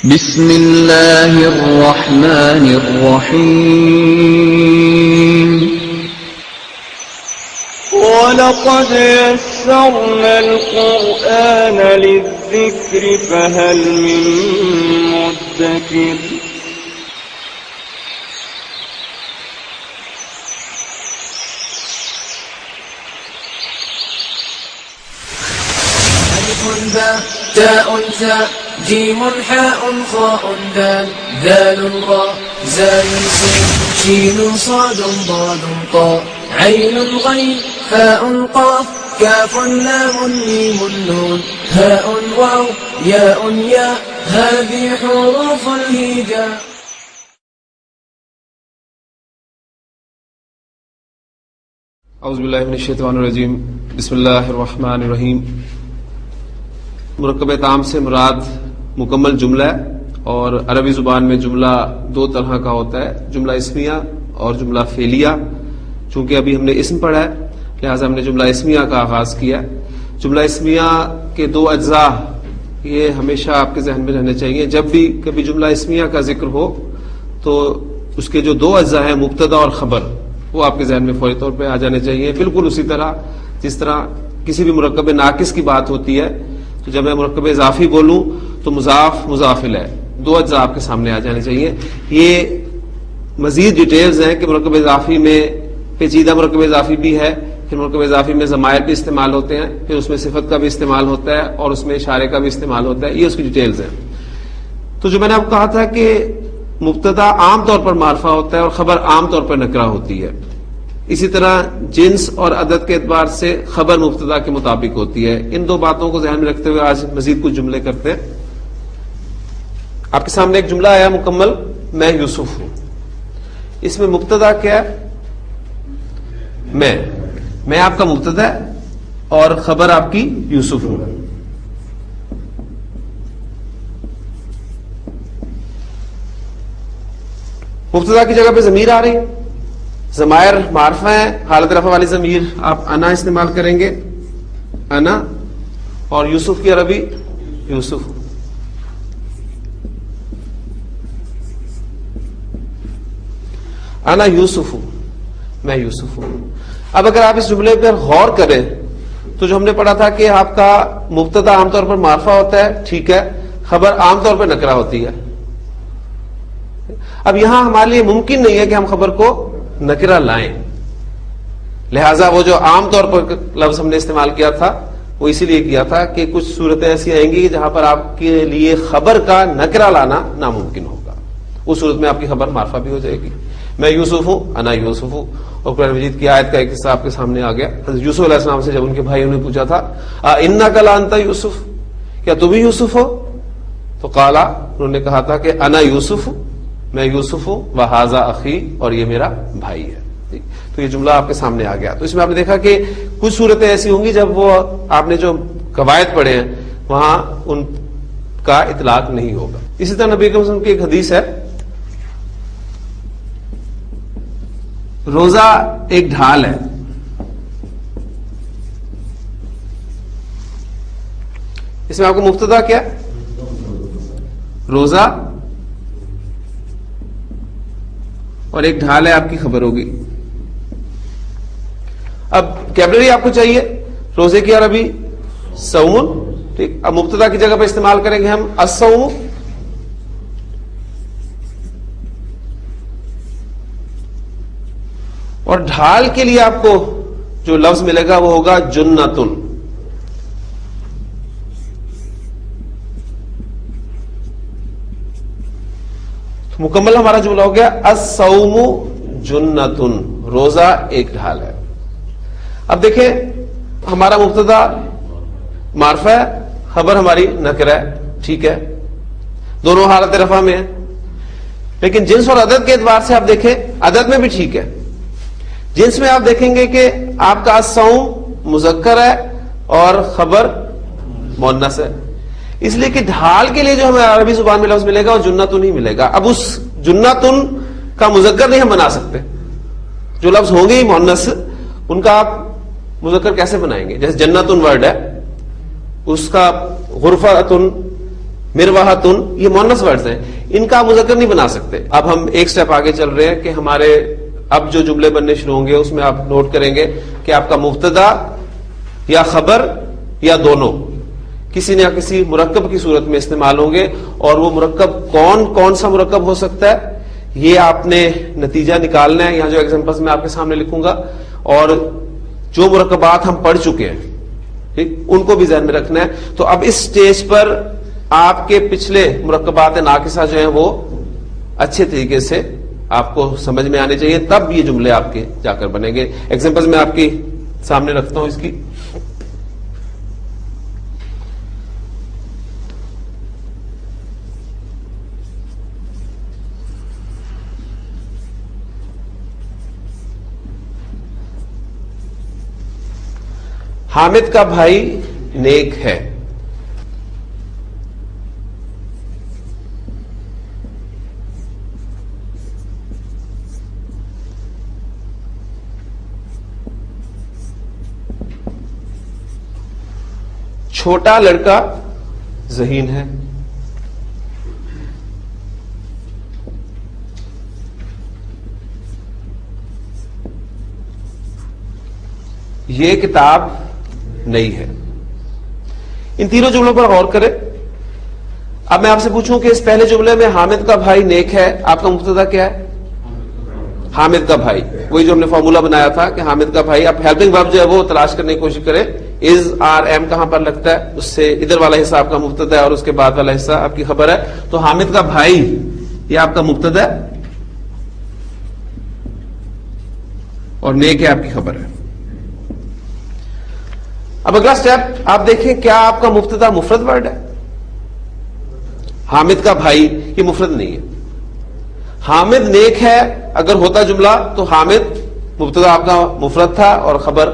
بسم اللہ الرحمن الرحیم وَلَقَدْ يَسَّرْنَا الْقُرْآنَ لِلذِّكْرِ فَهَلْ مِن مُّدَّكِرٍ تاء ثاء جيم حاء خاء دال ذال راء زال سين شين صاد ضاد طاء عين غين فاء قاف كاف لام ميم نون هاء واو ياء ياء هذه حروف الهجاء. اعوذ باللہ من الشیطان الرجیم. بسم اللہ الرحمن الرحیم. مرکب تام سے مراد مکمل جملہ ہے، اور عربی زبان میں جملہ دو طرح کا ہوتا ہے، جملہ اسمیہ اور جملہ فعلیہ. چونکہ ابھی ہم نے اسم پڑھا ہے لہٰذا ہم نے جملہ اسمیہ کا آغاز کیا. جملہ اسمیہ کے دو اجزاء یہ ہمیشہ آپ کے ذہن میں رہنے چاہیے. جب بھی کبھی جملہ اسمیہ کا ذکر ہو تو اس کے جو دو اجزاء ہیں مبتدا اور خبر، وہ آپ کے ذہن میں فوری طور پہ آ جانے چاہیے. بالکل اسی طرح جس طرح کسی بھی مرکب ناقص کی بات ہوتی ہے تو جب میں مرکب اضافی بولوں تو مضاف مضاف الیہ دو اجزاء آپ کے سامنے آ جانے چاہیے. یہ مزید ڈیٹیلز ہیں کہ مرکب اضافی میں پیچیدہ مرکب اضافی بھی ہے، پھر مرکب اضافی میں ضمائر بھی استعمال ہوتے ہیں، پھر اس میں صفت کا بھی استعمال ہوتا ہے اور اس میں اشارے کا بھی استعمال ہوتا ہے. یہ اس کی ڈیٹیلز ہیں. تو جو میں نے آپ کو کہا تھا کہ مبتدا عام طور پر معرفہ ہوتا ہے اور خبر عام طور پر نکرہ ہوتی ہے. اسی طرح جنس اور عدد کے اعتبار سے خبر مبتدا کے مطابق ہوتی ہے. ان دو باتوں کو ذہن میں رکھتے ہوئے آج مزید کچھ جملے کرتے ہیں. آپ کے سامنے ایک جملہ آیا مکمل، میں یوسف ہوں. اس میں مبتدا کیا ہے؟ میں آپ کا مبتدا ہے اور خبر آپ کی یوسف ہوں. مبتدا کی جگہ پہ ضمیر آ رہی ہے، ضمائر معرفہ ہیں، حالت رفع والی ضمیر آپ انا استعمال کریں گے، انا، اور یوسف کی عربی یوسف. انا یوسف ہوں، میں یوسف ہوں. اب اگر آپ اس جملے پر غور کریں تو جو ہم نے پڑھا تھا کہ آپ کا مبتدا عام طور پر معرفہ ہوتا ہے، ٹھیک ہے، خبر عام طور پر نکرہ ہوتی ہے. اب یہاں ہمارے لیے ممکن نہیں ہے کہ ہم خبر کو نکرہ لائیں، لہذا وہ جو عام طور پر لفظ ہم نے استعمال کیا تھا وہ اسی لیے کیا تھا کہ کچھ صورتیں ایسی آئیں گی جہاں پر آپ کے لیے خبر کا نکرہ لانا ناممکن ہوگا. اس صورت میں آپ کی خبر معرفہ بھی ہو جائے گی. میں یوسف ہوں، انا یوسف ہوں. اور قرآن مجید کی آیت کا ایک حصہ آپ کے سامنے آ گیا. حضرت یوسف علیہ السلام سے جب ان کے بھائیوں نے پوچھا تھا انک لانت یوسف، کیا تم ہی یوسف ہو؟ تو قالا، انہوں نے کہا تھا کہ انا یوسف ہوں، میں یوسف ہوں، وہذا اخی، اور یہ میرا بھائی ہے. تو یہ جملہ آپ کے سامنے آ گیا. تو اس میں آپ نے دیکھا کہ کچھ صورتیں ایسی ہوں گی جب وہ آپ نے جو قواعد پڑھے ہیں وہاں ان کا اطلاق نہیں ہوگا. اسی طرح نبی کریم صلی اللہ علیہ وسلم کی ایک حدیث ہے، روزہ ایک ڈھال ہے. اس میں آپ کو مبتدا کیا؟ روزہ، اور ایک ڈھال ہے آپ کی خبر ہوگی. اب کیبلری آپ کو چاہیے، روزے کی عربی صوم، ٹھیک. اب مبتدا کی جگہ پہ استعمال کریں گے ہم الصوم، اور ڈھال کے لیے آپ کو جو لفظ ملے گا وہ ہوگا جنتن. مکمل ہمارا جملہ ہو گیا الصوم جنتن، روزہ ایک ڈھال ہے. اب دیکھیں ہمارا مبتدا معرفہ ہے، خبر ہماری نکرہ ہے، ٹھیک ہے، دونوں حالت رفع میں ہے. لیکن جنس اور عدد کے اعتبار سے آپ دیکھیں عدد میں بھی ٹھیک ہے. جنس میں آپ دیکھیں گے کہ آپ کا الصوم مذکر ہے اور خبر مؤنث ہے، اس لیے کہ ڈھال کے لیے جو ہمیں عربی زبان میں لفظ ملے گا وہ جنتن ہی ملے گا. اب اس جنتن کا مذکر نہیں ہم بنا سکتے، جو لفظ ہوں گے ہی مؤنث ان کا آپ مذکر کیسے بنائیں گے؟ جیسے جنتن ورڈ ہے، اس کا غرفتن مرواحتن یہ مؤنث ورڈز ہیں، ان کا مذکر نہیں بنا سکتے. اب ہم ایک سٹیپ آگے چل رہے ہیں کہ ہمارے اب جو جملے بننے شروع ہوں گے اس میں آپ نوٹ کریں گے کہ آپ کا مبتدا یا خبر یا دونوں کسی نہ کسی مرکب کی صورت میں استعمال ہوں گے. اور وہ مرکب کون سا مرکب ہو سکتا ہے یہ آپ نے نتیجہ نکالنا ہے. یہاں جو ایگزامپلس میں آپ کے سامنے لکھوں گا اور جو مرکبات ہم پڑھ چکے ہیں ٹھیک ان کو بھی ذہن میں رکھنا ہے. تو اب اس سٹیج پر آپ کے پچھلے مرکبات ناقصہ جو ہیں وہ اچھے طریقے سے آپ کو سمجھ میں آنے چاہیے، تب یہ جملے آپ کے جا کر بنیں گے. ایگزامپلس میں آپ کے سامنے رکھتا ہوں اس کی. حامد کا بھائی نیک ہے. چھوٹا لڑکا ذہین ہے. یہ کتاب نئی ہے. ان تینوں جملوں پر غور کریں. اب میں آپ سے پوچھوں کہ اس پہلے جملے میں حامد کا بھائی نیک ہے، آپ کا مبتدا کیا ہے؟ حامد کا بھائی. وہی جو ہم نے فارمولا بنایا تھا کہ حامد کا بھائی. آپ ہیلپنگ ورب جو ہے وہ تلاش کرنے کی کوشش کریں. از آر ایم کہاں پر لگتا ہے، اس سے ادھر والا حصہ آپ کا مبتدا ہے اور اس کے بعد والا حصہ آپ کی خبر ہے. تو حامد کا بھائی یہ آپ کا مبتدا ہے اور نیک ہے آپ کی خبر ہے. اب اگلا سٹیپ آپ دیکھیں کیا آپ کا مبتدا مفرد ورڈ ہے؟ حامد کا بھائی یہ مفرد نہیں ہے. حامد نیک ہے اگر ہوتا جملہ تو حامد مبتدا آپ کا مفرد تھا اور خبر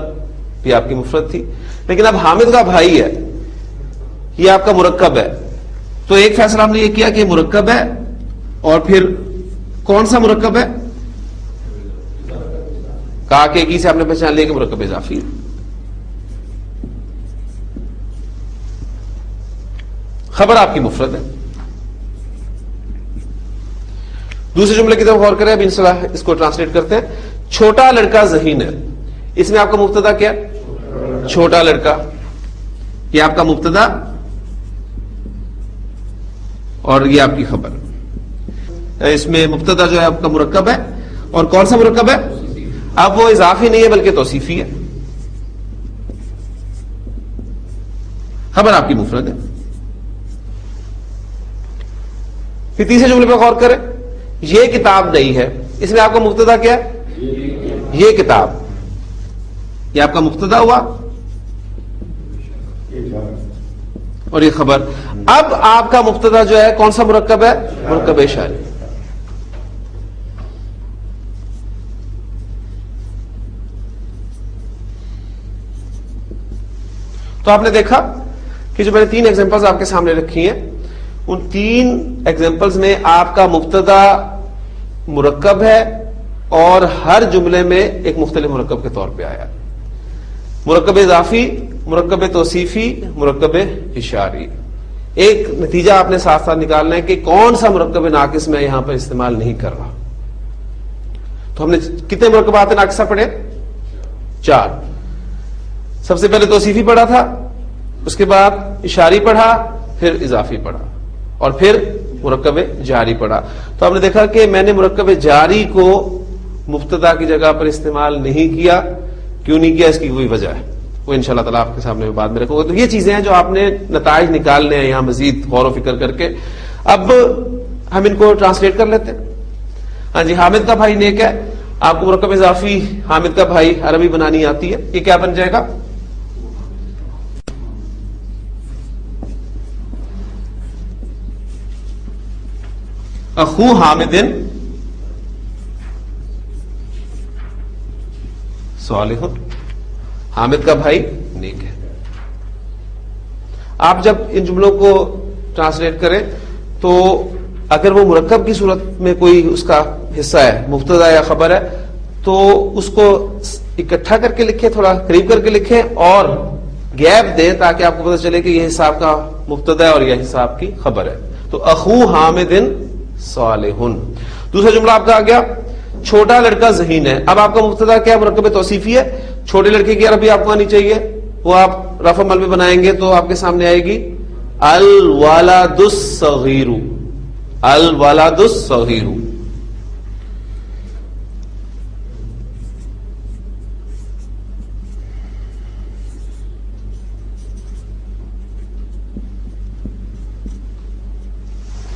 بھی آپ کی مفرد تھی. لیکن اب حامد کا بھائی ہے یہ آپ کا مرکب ہے. تو ایک فیصلہ ہم نے یہ کیا کہ مرکب ہے اور پھر کون سا مرکب ہے؟ کہا کہ ایک ہی سے آپ نے پہچان لیا کہ مرکب اضافی ہے. خبر آپ کی مفرد ہے. دوسرے جملے کی طرف غور کریں. اب انشاءاللہ اس کو ٹرانسلیٹ کرتے ہیں. چھوٹا لڑکا ذہین ہے. اس میں آپ کا مبتدا کیا؟ چھوٹا لڑکا. یہ آپ کا مبتدا اور یہ آپ کی خبر. اس میں مبتدا جو ہے آپ کا مرکب ہے اور کون سا مرکب ہے؟ اب وہ اضافی نہیں ہے بلکہ توصیفی ہے. خبر آپ کی مفرد ہے. پھر تیسرے جملے پہ غور کریں. یہ کتاب نئی ہے. اس میں آپ کا مبتدا کیا ہے؟ یہ کتاب. یہ آپ کا مبتدا ہوا اور یہ خبر. اب آپ کا مبتدا جو ہے کون سا مرکب ہے؟ مرکب اشاری. تو آپ نے دیکھا کہ جو میں نے 3 ایگزامپلز آپ کے سامنے رکھی ہیں ان 3 ایگزامپلز میں آپ کا مبتدا مرکب ہے اور ہر جملے میں ایک مختلف مرکب کے طور پہ آیا. مرکب اضافی، مرکب توصیفی، مرکب اشاری. ایک نتیجہ آپ نے ساتھ ساتھ نکالنا ہے کہ کون سا مرکب ناقص میں یہاں پر استعمال نہیں کر رہا. تو ہم نے کتنے مرکبات ناقصہ پڑھے؟ 4. سب سے پہلے توصیفی پڑھا تھا، اس کے بعد اشاری پڑھا، پھر اضافی پڑھا اور پھر مرکب جاری پڑھا. تو آپ نے دیکھا کہ میں نے مرکب جاری کو مبتدا کی جگہ پر استعمال نہیں کیا. کیوں نہیں کیا؟ اس کی کوئی وجہ ہے، وہ انشاءاللہ تعالیٰ آپ کے سامنے بعد میں رکھوں گا. تو یہ چیزیں ہیں جو آپ نے نتائج نکالنے ہیں یہاں مزید غور و فکر کر کے. اب ہم ان کو ٹرانسلیٹ کر لیتے ہیں. ہاں جی، حامد کا بھائی نیک ہے. آپ کو مرکب اضافی حامد کا بھائی عربی بنانی آتی ہے. یہ کیا بن جائے گا؟ اخو حامدن صالح. حامد کا بھائی نیک ہے. آپ جب ان جملوں کو ٹرانسلیٹ کریں تو اگر وہ مرکب کی صورت میں کوئی اس کا حصہ ہے، مبتدا یا خبر ہے، تو اس کو اکٹھا کر کے لکھیں، تھوڑا قریب کر کے لکھیں اور گیپ دیں تاکہ آپ کو پتہ چلے کہ یہ حصہ آپ کا مبتدا ہے اور یہ حصہ آپ کی خبر ہے. تو اخو حامد صالح. دوسرا جملہ آپ کا آ گیا چھوٹا لڑکا ذہین ہے. اب آپ کا مبتدا کیا مرکب توصیفی ہے. چھوٹے لڑکے کی عربی آپ کو آنی چاہیے, وہ آپ رفع عمل میں بنائیں گے تو آپ کے سامنے آئے گی الولد الصغیر. الولد الصغیر.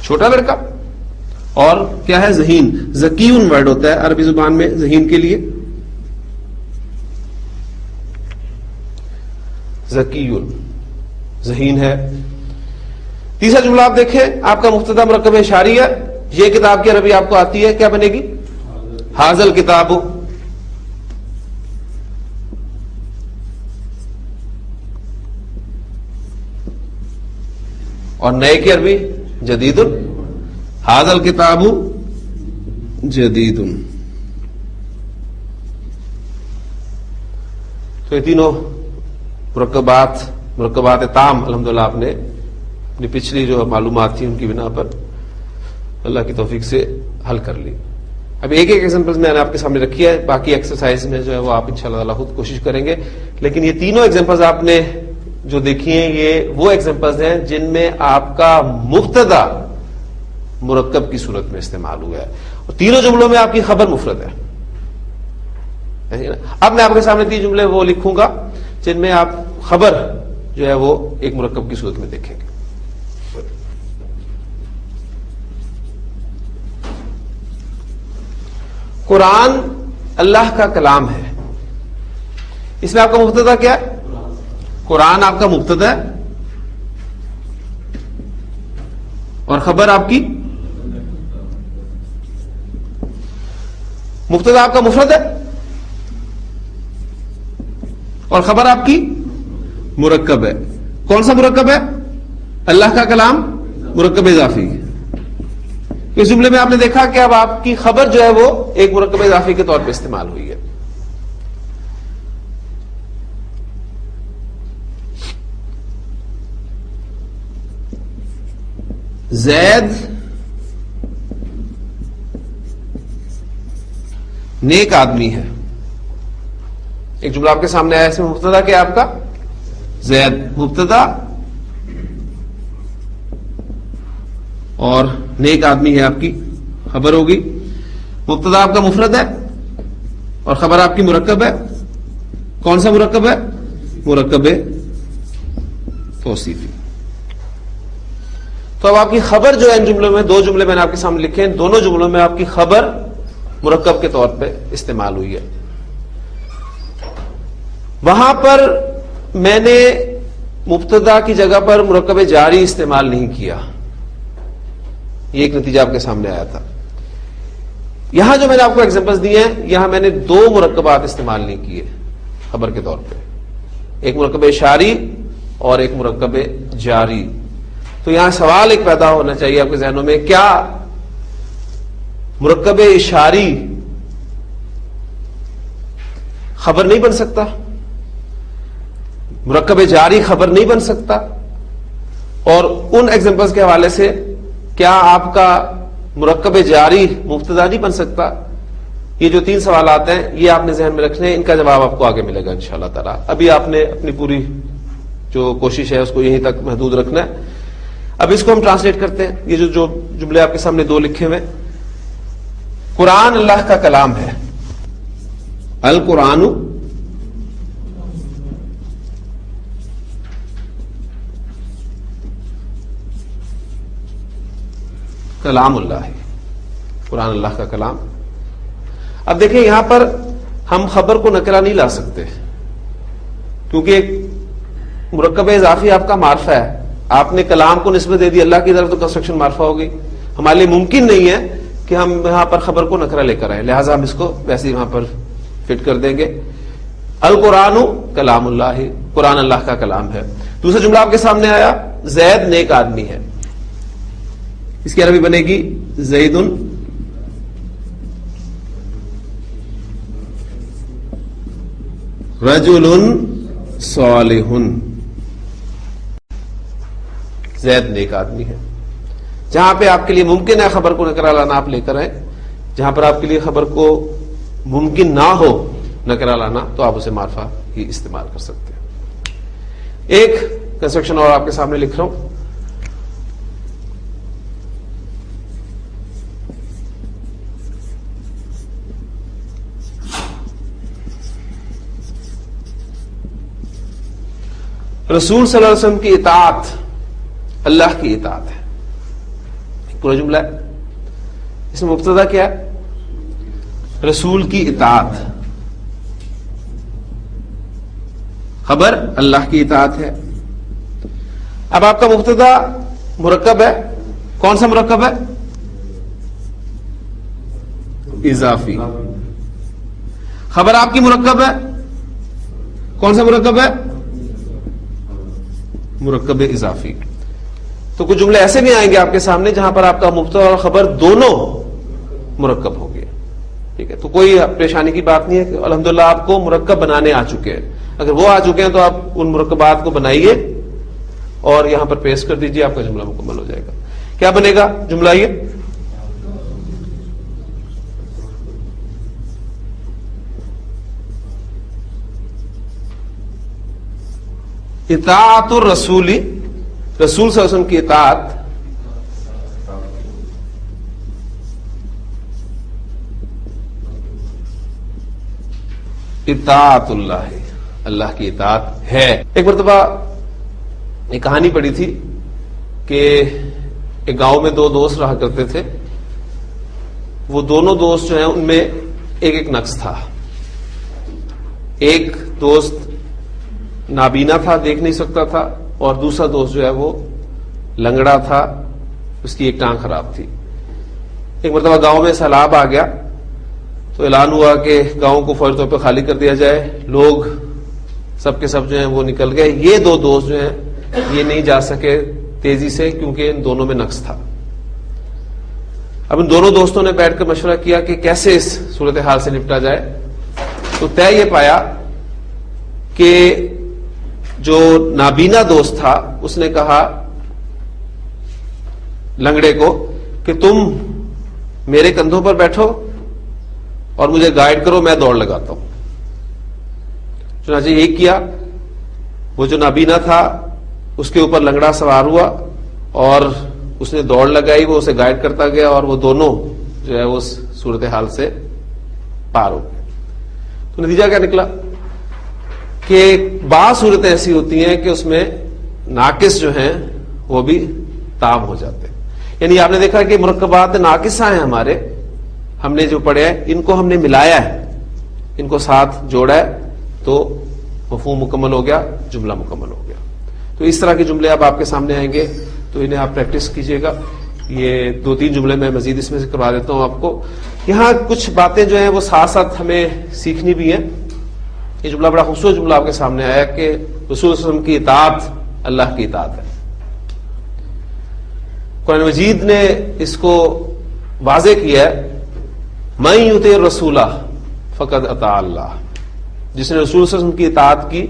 چھوٹا لڑکا. اور کیا ہے ذہین. ذکیون ورڈ ہوتا ہے عربی زبان میں ذہین کے لیے. ذکیون ذہین ہے. تیسرا جملہ آپ دیکھیں, آپ کا مبتدا مرکب اشاری ہے. یہ کتاب کی عربی آپ کو آتی ہے, کیا بنے گی حاضل کتاب. اور نئے کی عربی جدید. حاضل کتاب جدید. تو یہ تینوں مرکبات تام الحمدللہ آپ نے اپنی پچھلی جو معلومات تھی ان کی بنا پر اللہ کی توفیق سے حل کر لی. اب ایک ایگزامپل میں نے آپ کے سامنے رکھی ہے, باقی ایکسرسائز میں جو ہے وہ آپ انشاءاللہ تعالی خود کوشش کریں گے. لیکن یہ تینوں ایگزامپلز آپ نے جو دیکھی ہیں یہ وہ ایگزامپلز ہیں جن میں آپ کا مبتدا مرکب کی صورت میں استعمال ہوا ہے, اور تینوں جملوں میں آپ کی خبر مفرد ہے. اب میں آپ کے سامنے تین جملے وہ لکھوں گا جن میں آپ خبر جو ہے وہ ایک مرکب کی صورت میں دیکھیں گے. قرآن اللہ کا کلام ہے. اس میں آپ کا مبتدا کیا ہے؟ قرآن آپ کا مبتدا ہے اور خبر آپ کی مبتدا آپ کا مفرد ہے اور خبر آپ کی مرکب ہے. کون سا مرکب ہے؟ اللہ کا کلام مرکب اضافی. اس جملے میں آپ نے دیکھا کہ اب آپ کی خبر جو ہے وہ ایک مرکب اضافی کے طور پہ استعمال ہوئی ہے. زید نیک آدمی ہے. ایک جملہ آپ کے سامنے آیا, اس میں مبتدا کیا آپ کا زید مبتدا اور نیک آدمی ہے آپ کی خبر ہوگی. مبتدا آپ کا مفرد ہے اور خبر آپ کی مرکب ہے. کون سا مرکب ہے؟ مرکب توصیفی. تو اب آپ کی خبر جو ہے ان جملوں میں, دو جملے میں نے آپ کے سامنے لکھے ہیں, دونوں جملوں میں آپ کی خبر مرکب کے طور پہ استعمال ہوئی ہے. وہاں پر میں نے مبتدا کی جگہ پر مرکب جاری استعمال نہیں کیا, یہ ایک نتیجہ آپ کے سامنے آیا تھا. یہاں جو میں نے آپ کو ایگزامپلس دیے ہیں, یہاں میں نے دو مرکبات استعمال نہیں کیے خبر کے طور پہ, ایک مرکب اشاری اور ایک مرکب جاری. تو یہاں سوال ایک پیدا ہونا چاہیے آپ کے ذہنوں میں, کیا مرکب اشاری خبر نہیں بن سکتا؟ مرکب جاری خبر نہیں بن سکتا؟ اور ان ایگزامپلس کے حوالے سے کیا آپ کا مرکب جاری مبتدا نہیں بن سکتا؟ یہ جو تین سوالات ہیں یہ آپ نے ذہن میں رکھنے ہیں, ان کا جواب آپ کو آگے ملے گا انشاءاللہ تعالی. ابھی آپ نے اپنی پوری جو کوشش ہے اس کو یہیں تک محدود رکھنا ہے. اب اس کو ہم ٹرانسلیٹ کرتے ہیں. یہ جو جملے آپ کے سامنے دو لکھے ہوئے, قرآن اللہ کا کلام ہے. القرآن کلام اللہ ہے. قرآن اللہ کا کلام. اب دیکھیں یہاں پر ہم خبر کو نکرہ نہیں لا سکتے کیونکہ ایک مرکب اضافی آپ کا معرفہ ہے. آپ نے کلام کو نسبت دے دی اللہ کی طرف تو کنسٹرکشن معرفہ ہو گئی. ہمارے لیے ممکن نہیں ہے کہ ہم یہاں پر خبر کو نکرہ لے کر آئیں, لہٰذا ہم اس کو ویسے ہی وہاں پر فٹ کر دیں گے. القرآن کلام اللہ, قرآن اللہ کا کلام ہے. دوسرا جملہ آپ کے سامنے آیا, زید نیک آدمی ہے. اس کی عربی بنے گی زید رجل صالح. زید نیک آدمی ہے. جہاں پہ آپ کے لیے ممکن ہے خبر کو نکرہ لانا آپ لے کر آئیں, جہاں پر آپ کے لیے خبر کو ممکن نہ ہو نکرہ لانا تو آپ اسے معرفہ ہی استعمال کر سکتے ہیں. ایک کنسٹرکشن اور آپ کے سامنے لکھ رہا ہوں. رسول صلی اللہ علیہ وسلم کی اطاعت اللہ کی اطاعت ہے. ایک پورا جملہ ہے, اس میں مبتدا کیا ہے؟ رسول کی اطاعت. خبر اللہ کی اطاعت ہے. اب آپ کا مبتدا مرکب ہے. کون سا مرکب ہے؟ اضافی. خبر آپ کی مرکب ہے. کون سا مرکب ہے؟ مرکب اضافی. تو کچھ جملے ایسے بھی آئیں گے آپ کے سامنے جہاں پر آپ کا مبتدا اور خبر دونوں مرکب ہو گئے. ٹھیک ہے, تو کوئی پریشانی کی بات نہیں ہے کہ الحمدللہ آپ کو مرکب بنانے آ چکے ہیں. اگر وہ آ چکے ہیں تو آپ ان مرکبات کو بنائیے اور یہاں پر پیش کر دیجئے, آپ کا جملہ مکمل ہو جائے گا. کیا بنے گا جملہ؟ یہ اطاعت الرسول, رسول صلی اللہ علیہ وسلم کی اطاعت اطاعت اللہ, اللہ کی اطاعت ہے. ایک مرتبہ ایک کہانی پڑھی تھی کہ ایک گاؤں میں دو دوست رہا کرتے تھے. وہ دونوں دوست جو ہیں ان میں ایک ایک نقص تھا. ایک دوست نابینا تھا, دیکھ نہیں سکتا تھا, اور دوسرا دوست جو ہے وہ لنگڑا تھا, اس کی ایک ٹانگ خراب تھی. ایک مرتبہ گاؤں میں سیلاب آ گیا تو اعلان ہوا کہ گاؤں کو فوری طور پہ خالی کر دیا جائے. لوگ سب کے سب جو ہیں وہ نکل گئے. یہ دو دوست جو ہیں یہ نہیں جا سکے تیزی سے کیونکہ ان دونوں میں نقص تھا. اب ان دونوں دوستوں نے بیٹھ کر مشورہ کیا کہ کیسے اس صورتحال سے نپٹا جائے. تو طے یہ پایا کہ جو نابینا دوست تھا اس نے کہا لنگڑے کو کہ تم میرے کندھوں پر بیٹھو اور مجھے گائیڈ کرو, میں دوڑ لگاتا ہوں. چنانچہ یہ کیا. وہ جو نابینا تھا اس کے اوپر لنگڑا سوار ہوا اور اس نے دوڑ لگائی, وہ اسے گائیڈ کرتا گیا اور وہ دونوں جو ہے اس صورتحال سے پار ہو گئے. تو نتیجہ کیا نکلا کہ بعض صورتیں ایسی ہوتی ہیں کہ اس میں ناقص جو ہیں وہ بھی تام ہو جاتے ہیں. یعنی آپ نے دیکھا کہ مرکبات ناقصہ ہیں ہمارے, ہم نے جو پڑھے ہیں ان کو ہم نے ملایا ہے, ان کو ساتھ جوڑا ہے تو مفہوم مکمل ہو گیا, جملہ مکمل ہو گیا. تو اس طرح کے جملے اب آپ کے سامنے آئیں گے تو انہیں آپ پریکٹس کیجئے گا. یہ 2-3 جملے میں مزید اس میں سے کروا دیتا ہوں آپ کو. یہاں کچھ باتیں جو ہیں وہ ساتھ ساتھ ہمیں سیکھنی بھی ہیں. یہ جملہ بڑا خوبصورت جملہ آپ کے سامنے آیا کہ رسول صلی اللہ علیہ وسلم کی اطاعت اللہ کی اطاعت ہے. قرآن مجید نے اس کو واضح کیا ہے, من یطع الرسول فقد اطاع اللہ. جس نے رسول صلی اللہ علیہ وسلم کی اطاعت کی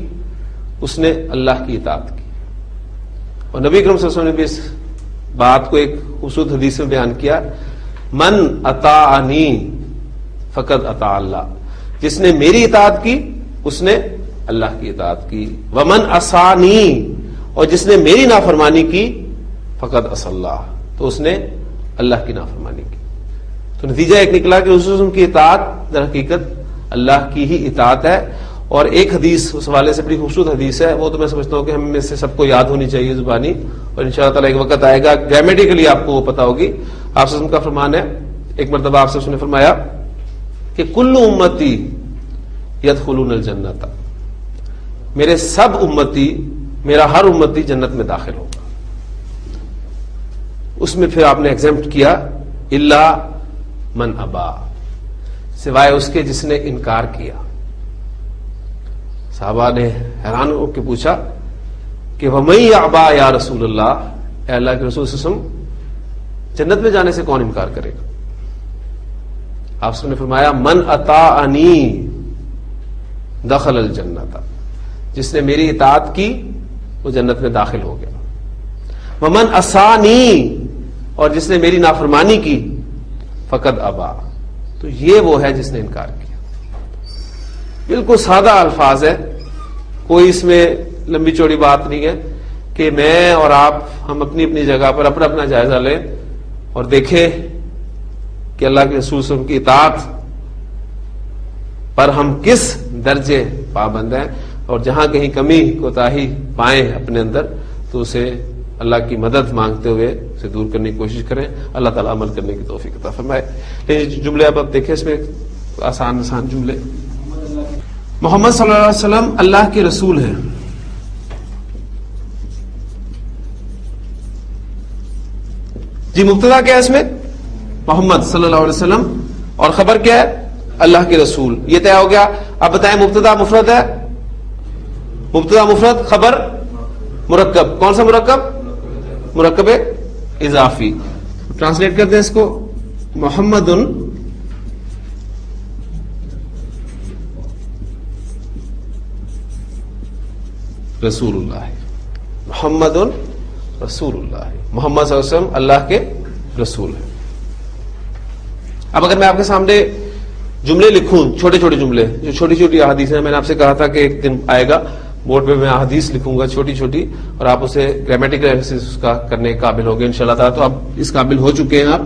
اس نے اللہ کی اطاعت کی. اور نبی کریم صلی اللہ علیہ وسلم نے بھی اس بات کو ایک خوبصورت حدیث میں بیان کیا, من اطاعنی فقد اطاع اللہ. جس نے میری اطاعت کی اس نے اللہ کی اطاعت کی. ومن عصانی, اور جس نے میری نافرمانی کی فقد عصى اللہ, تو اس نے اللہ کی نافرمانی کی. تو نتیجہ ایک نکلا کہ رسول اللہ کی اطاعت در حقیقت اللہ کی ہی اطاعت ہے. اور ایک حدیث اس حوالے سے بڑی خوبصورت حدیث ہے, وہ تو میں سمجھتا ہوں کہ ہم میں سے سب کو یاد ہونی چاہیے زبانی, اور انشاءاللہ تعالی ایک وقت آئے گا گرامیٹیکلی آپ کو وہ پتا ہوگی. آپ سے کا فرمان ہے, ایک مرتبہ آپ سے نے فرمایا کہ کل امتی یدخلون الجنت, میرے سب امتی, میرا ہر امتی جنت میں داخل ہوگا. اس میں پھر آپ نے ایگزمپٹ کیا الا من ابا, سوائے اس کے جس نے انکار کیا. صحابہ نے حیران ہو کے پوچھا کہ وَمَن يَعْبَى یا رسول اللہ, اے اللہ کے رسول صلی اللہ علیہ وسلم جنت میں جانے سے کون انکار کرے گا؟ آپ نے فرمایا من اطاعنی دخل الجنت, جس نے میری اطاعت کی وہ جنت میں داخل ہو گیا. ومن عصانی، اور جس نے میری نافرمانی کی، فقد ابا، تو یہ وہ ہے جس نے انکار کیا. بالکل سادہ الفاظ ہے، کوئی اس میں لمبی چوڑی بات نہیں ہے کہ میں اور آپ ہم اپنی اپنی جگہ پر اپنا اپنا جائزہ لیں اور دیکھیں کہ اللہ کے رسول صلی اللہ علیہ وسلم کی اطاعت پر ہم کس درجے پابند ہیں، اور جہاں کہیں کمی کوتاہی پائیں اپنے اندر تو اسے اللہ کی مدد مانگتے ہوئے اسے دور کرنے کی کوشش کریں. اللہ تعالیٰ عمل کرنے کی توفیق عطا فرمائے. لیکن جملے اب دیکھیں، اس میں آسان آسان جملے. محمد صلی اللہ علیہ وسلم اللہ کے رسول ہیں. جی مبتدا کیا ہے اس میں؟ محمد صلی اللہ علیہ وسلم، اور خبر کیا ہے؟ اللہ کے رسول. یہ طے ہو گیا. اب بتائیں مبتدا مفرد ہے؟ مبتدا مفرد، خبر مرکب. کون سا مرکب؟ مرکب اضافی. ٹرانسلیٹ کرتے ہیں اس کو. محمد رسول اللہ. محمد رسول اللہ. محمد صلی اللہ علیہ وسلم اللہ کے رسول ہیں. اب اگر میں آپ کے سامنے جملے لکھوں، چھوٹے چھوٹے جملے جو چھوٹی چھوٹی احادیث ہیں، میں نے آپ سے کہا تھا کہ ایک دن آئے گا بورڈ پہ میں احادیث لکھوں گا چھوٹی چھوٹی، اور آپ اسے گرامیٹیکل ایکسرسائز اس کا کرنے کے قابل ہوں گے انشاءاللہ تعالیٰ. تو اب اس قابل ہو چکے ہیں آپ.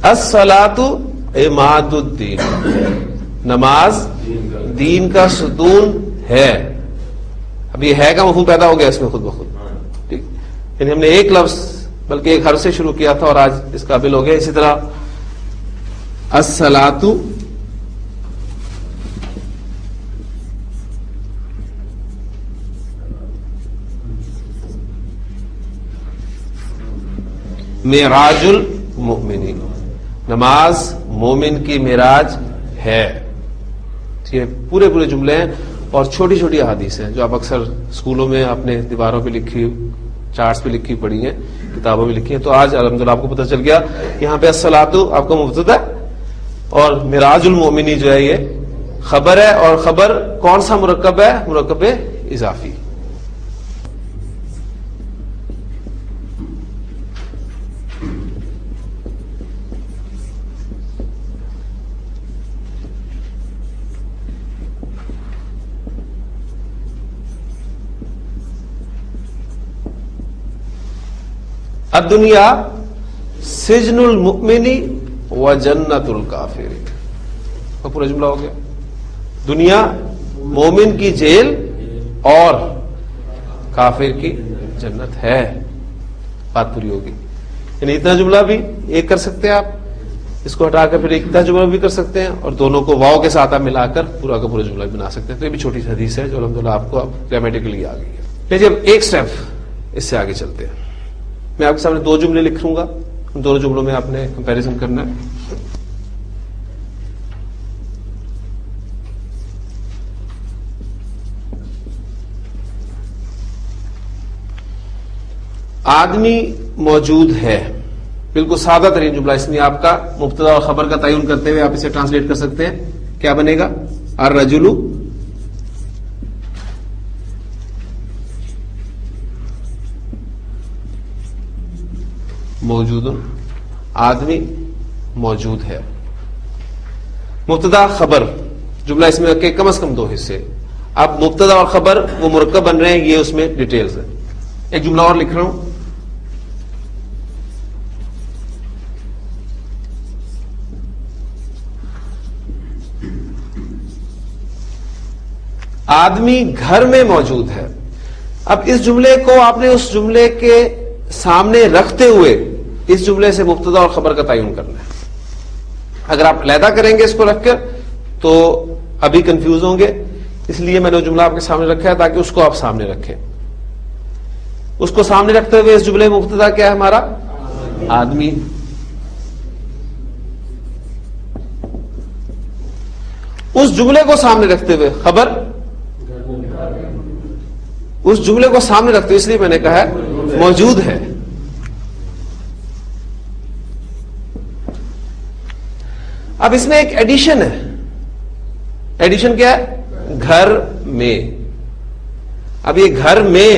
الصلاۃ عماد الدین، نماز دین کا ستون ہے. اب یہ ہے کا مفہوم پیدا ہو گیا اس میں خود بخود. ٹھیک، یعنی ہم نے ایک لفظ بلکہ ایک حرف سے شروع کیا تھا اور آج اس قابل ہو گیا. اسی طرح الصلاۃ معراج المؤمنین، نماز مومن کی معراج ہے. یہ پورے پورے جملے ہیں اور چھوٹی چھوٹی احادیث ہیں جو آپ اکثر اسکولوں میں اپنے دیواروں پہ لکھی، چارٹس پہ لکھی پڑھی ہیں، کتابوں میں لکھی ہیں. تو آج الحمدللہ آپ کو پتہ چل گیا یہاں پہ الصلاۃ آپ کا مبتدا اور معراج المؤمنین جو ہے یہ خبر ہے. اور خبر کون سا مرکب ہے؟ مرکب اضافی. الدنیا سجن المؤمن و جنت الکافر. پورا جملہ ہو گیا. دنیا مومن کی جیل اور کافر کی جنت ہے. بات پوری ہوگی. یعنی اتنا جملہ بھی ایک کر سکتے ہیں آپ، اس کو ہٹا کر پھر اتنا جملہ بھی کر سکتے ہیں، اور دونوں کو واو کے ساتھ آپ ملا کر پورا کا پورا جملہ بنا سکتے ہیں. تو یہ بھی چھوٹی سی حدیث ہے جو الحمدللہ آپ کو اب گرامیٹیکلی آ گئی ہے. لیکن اب ایک سٹیپ اس سے آگے چلتے ہیں. میں آپ کے سامنے دو جملے لکھوں گا، ان دونوں جملوں میں آپ نے کمپیریزن کرنا ہے. آدمی موجود ہے، بالکل سادہ ترین جملہ. اس میں آپ کا مبتدا اور خبر کا تعین کرتے ہوئے آپ اسے ٹرانسلیٹ کر سکتے ہیں. کیا بنے گا؟ الرجل موجود، آدمی موجود ہے. مبتدا خبر جملہ اس میں کم از کم دو حصے. اب مبتدا اور خبر وہ مرکب بن رہے ہیں، یہ اس میں ڈیٹیلز ہے. ایک جملہ اور لکھ رہا ہوں. آدمی گھر میں موجود ہے. اب اس جملے کو آپ نے اس جملے کے سامنے رکھتے ہوئے اس جملے سے مبتدا اور خبر کا تعین کرنا ہے. اگر آپ علیحدہ کریں گے اس کو رکھ کر تو ابھی کنفیوز ہوں گے، اس لیے میں نے وہ جملہ آپ کے سامنے رکھا ہے تاکہ اس کو آپ سامنے رکھیں. اس کو سامنے رکھتے ہوئے اس جملے میں مبتدا کیا ہے ہمارا؟ آدمی. اس جملے کو سامنے رکھتے ہوئے خبر، اس جملے کو سامنے رکھتے ہوئے اس لیے میں نے کہا ہے موجود ہے. اب اس میں ایک ایڈیشن ہے. ایڈیشن کیا ہے؟ گھر میں. اب یہ گھر میں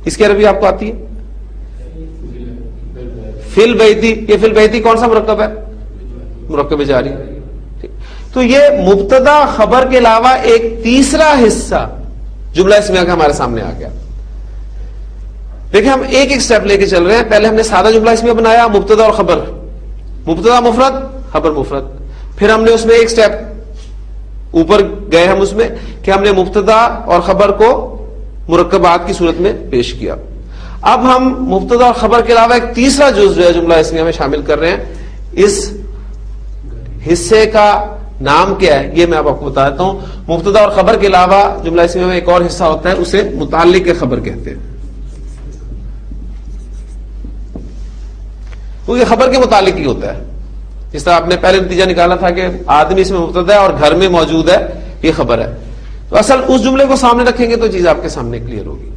اس کی عربی آپ کو آتی ہے؟ فی البیتی. یہ فی البیتی کون سا مرکب ہے؟ مرکب جاری. تو یہ مبتدا خبر کے علاوہ ایک تیسرا حصہ جملہ اسمیہ کا ہمارے سامنے آ گیا. دیکھیں ہم ایک ایک سٹیپ لے کے چل رہے ہیں. پہلے ہم نے سادہ جملہ اسمیہ بنایا, مبتدا اور خبر, مبتدا مفرد خبر مفرد. پھر ہم نے اس میں ایک سٹیپ اوپر گئے ہم اس میں کہ ہم نے مبتدا اور خبر کو مرکبات کی صورت میں پیش کیا. اب ہم مبتدا اور خبر کے علاوہ ایک تیسرا جز جو ہے جملہ اسمیہ میں شامل کر رہے ہیں. اس حصے کا نام کیا ہے یہ میں آپ کو بتا دیتا ہوں. مبتدا اور خبر کے علاوہ جملہ اسمیہ میں ایک اور حصہ ہوتا ہے, اسے متعلق خبر کہتے ہیں. کیونکہ خبر کے متعلق ہی ہوتا ہے. جس طرح آپ نے پہلے نتیجہ نکالا تھا کہ آدمی اس میں مبتدا ہے اور گھر میں موجود ہے, یہ خبر ہے. تو اصل اس جملے کو سامنے رکھیں گے تو چیز آپ کے سامنے کلیئر ہوگی.